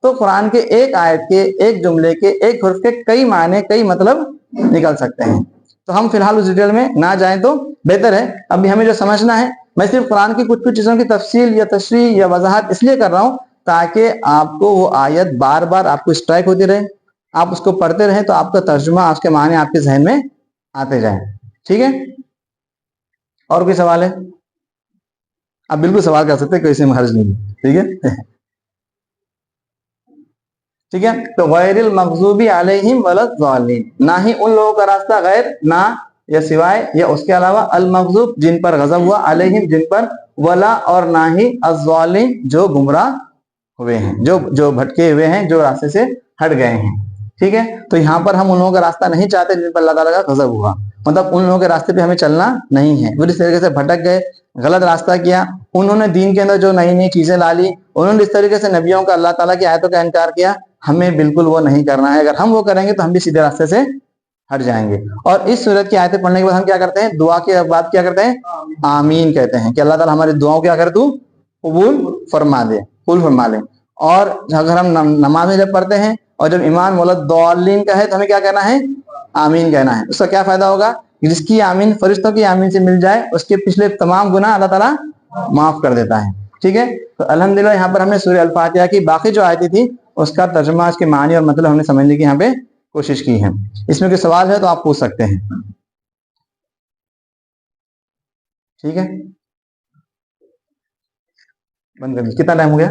तो कुरान के एक आयत के, एक जुमले के, एक हुर्फ के कई माने, कई मतलब निकल सकते हैं। तो हम फिलहाल उस डिटेल में ना जाएं तो बेहतर है। अभी हमें जो समझना है, मैं सिर्फ कुरान की कुछ कुछ चीजों की तफसील या तशरीह या वजाहत इसलिए कर रहा हूं ताकि आपको वो आयत बार बार आपको स्ट्राइक होती रहे, आप उसको पढ़ते रहें, तो आपका तर्जुमा, उसके माने आपके जहन में आते जाए। ठीक है, और कोई सवाल है? आप बिल्कुल सवाल कर सकते हैं, कोई इसमें हर्ज नहीं है, ठीक है। ठीक है, तो गैरिल मगज़ूबी अलैहिम वलद्दालिन, ना ही उन लोगों का रास्ता, गैर ना या सिवाय या उसके अलावा, अल मगज़ूब जिन पर गजब हुआ, अलैहिम जिन पर, वला और ना ही अज़्ज़ालिन जो गुमराह हुए हैं, जो जो भटके हुए हैं, जो रास्ते से हट गए हैं। ठीक है, तो यहाँ पर हम उन लोगों का रास्ता नहीं चाहते जिन पर अल्लाह ताला का गजब हुआ, मतलब उन लोगों के रास्ते पे हमें चलना नहीं है। वो जिस तरीके से भटक गए, गलत रास्ता किया, उन्होंने दीन के अंदर जो नई नई चीजें ला ली, उन्होंने इस तरीके से नबियों का, अल्लाह ताला की आयतों का इनकार किया, हमें बिल्कुल वो नहीं करना है। अगर हम वो करेंगे तो हम भी सीधे रास्ते से हट जाएंगे। और इस सूरत की आयतें पढ़ने के बाद हम क्या करते हैं, दुआ के बाद क्या करते हैं, आमीन कहते हैं कि अल्लाह ताला हमारी दुआओं क्या करे, तू कबूल फरमा दे, कबूल फरमा ले। और अगर हम नमाज में जब पढ़ते हैं और जब ईमान वलद्दालिन का है तो हमें क्या कहना है, आमीन कहना है। उसका क्या फायदा होगा, जिसकी आमीन फरिश्तों की आमीन से मिल जाए, उसके पिछले तमाम गुनाह अल्लाह ताला माफ कर देता है। ठीक है, तो अल्हम्दुलिल्लाह यहाँ पर हमने सूरह अल फातिहा की बाकी जो आयतें थी उसका तर्जुमा, उसके मानी और मतलब हमने समझने की यहाँ पे कोशिश की है। इसमें कोई सवाल है तो आप पूछ सकते हैं। ठीक है, बंद कर, कितना टाइम हो गया?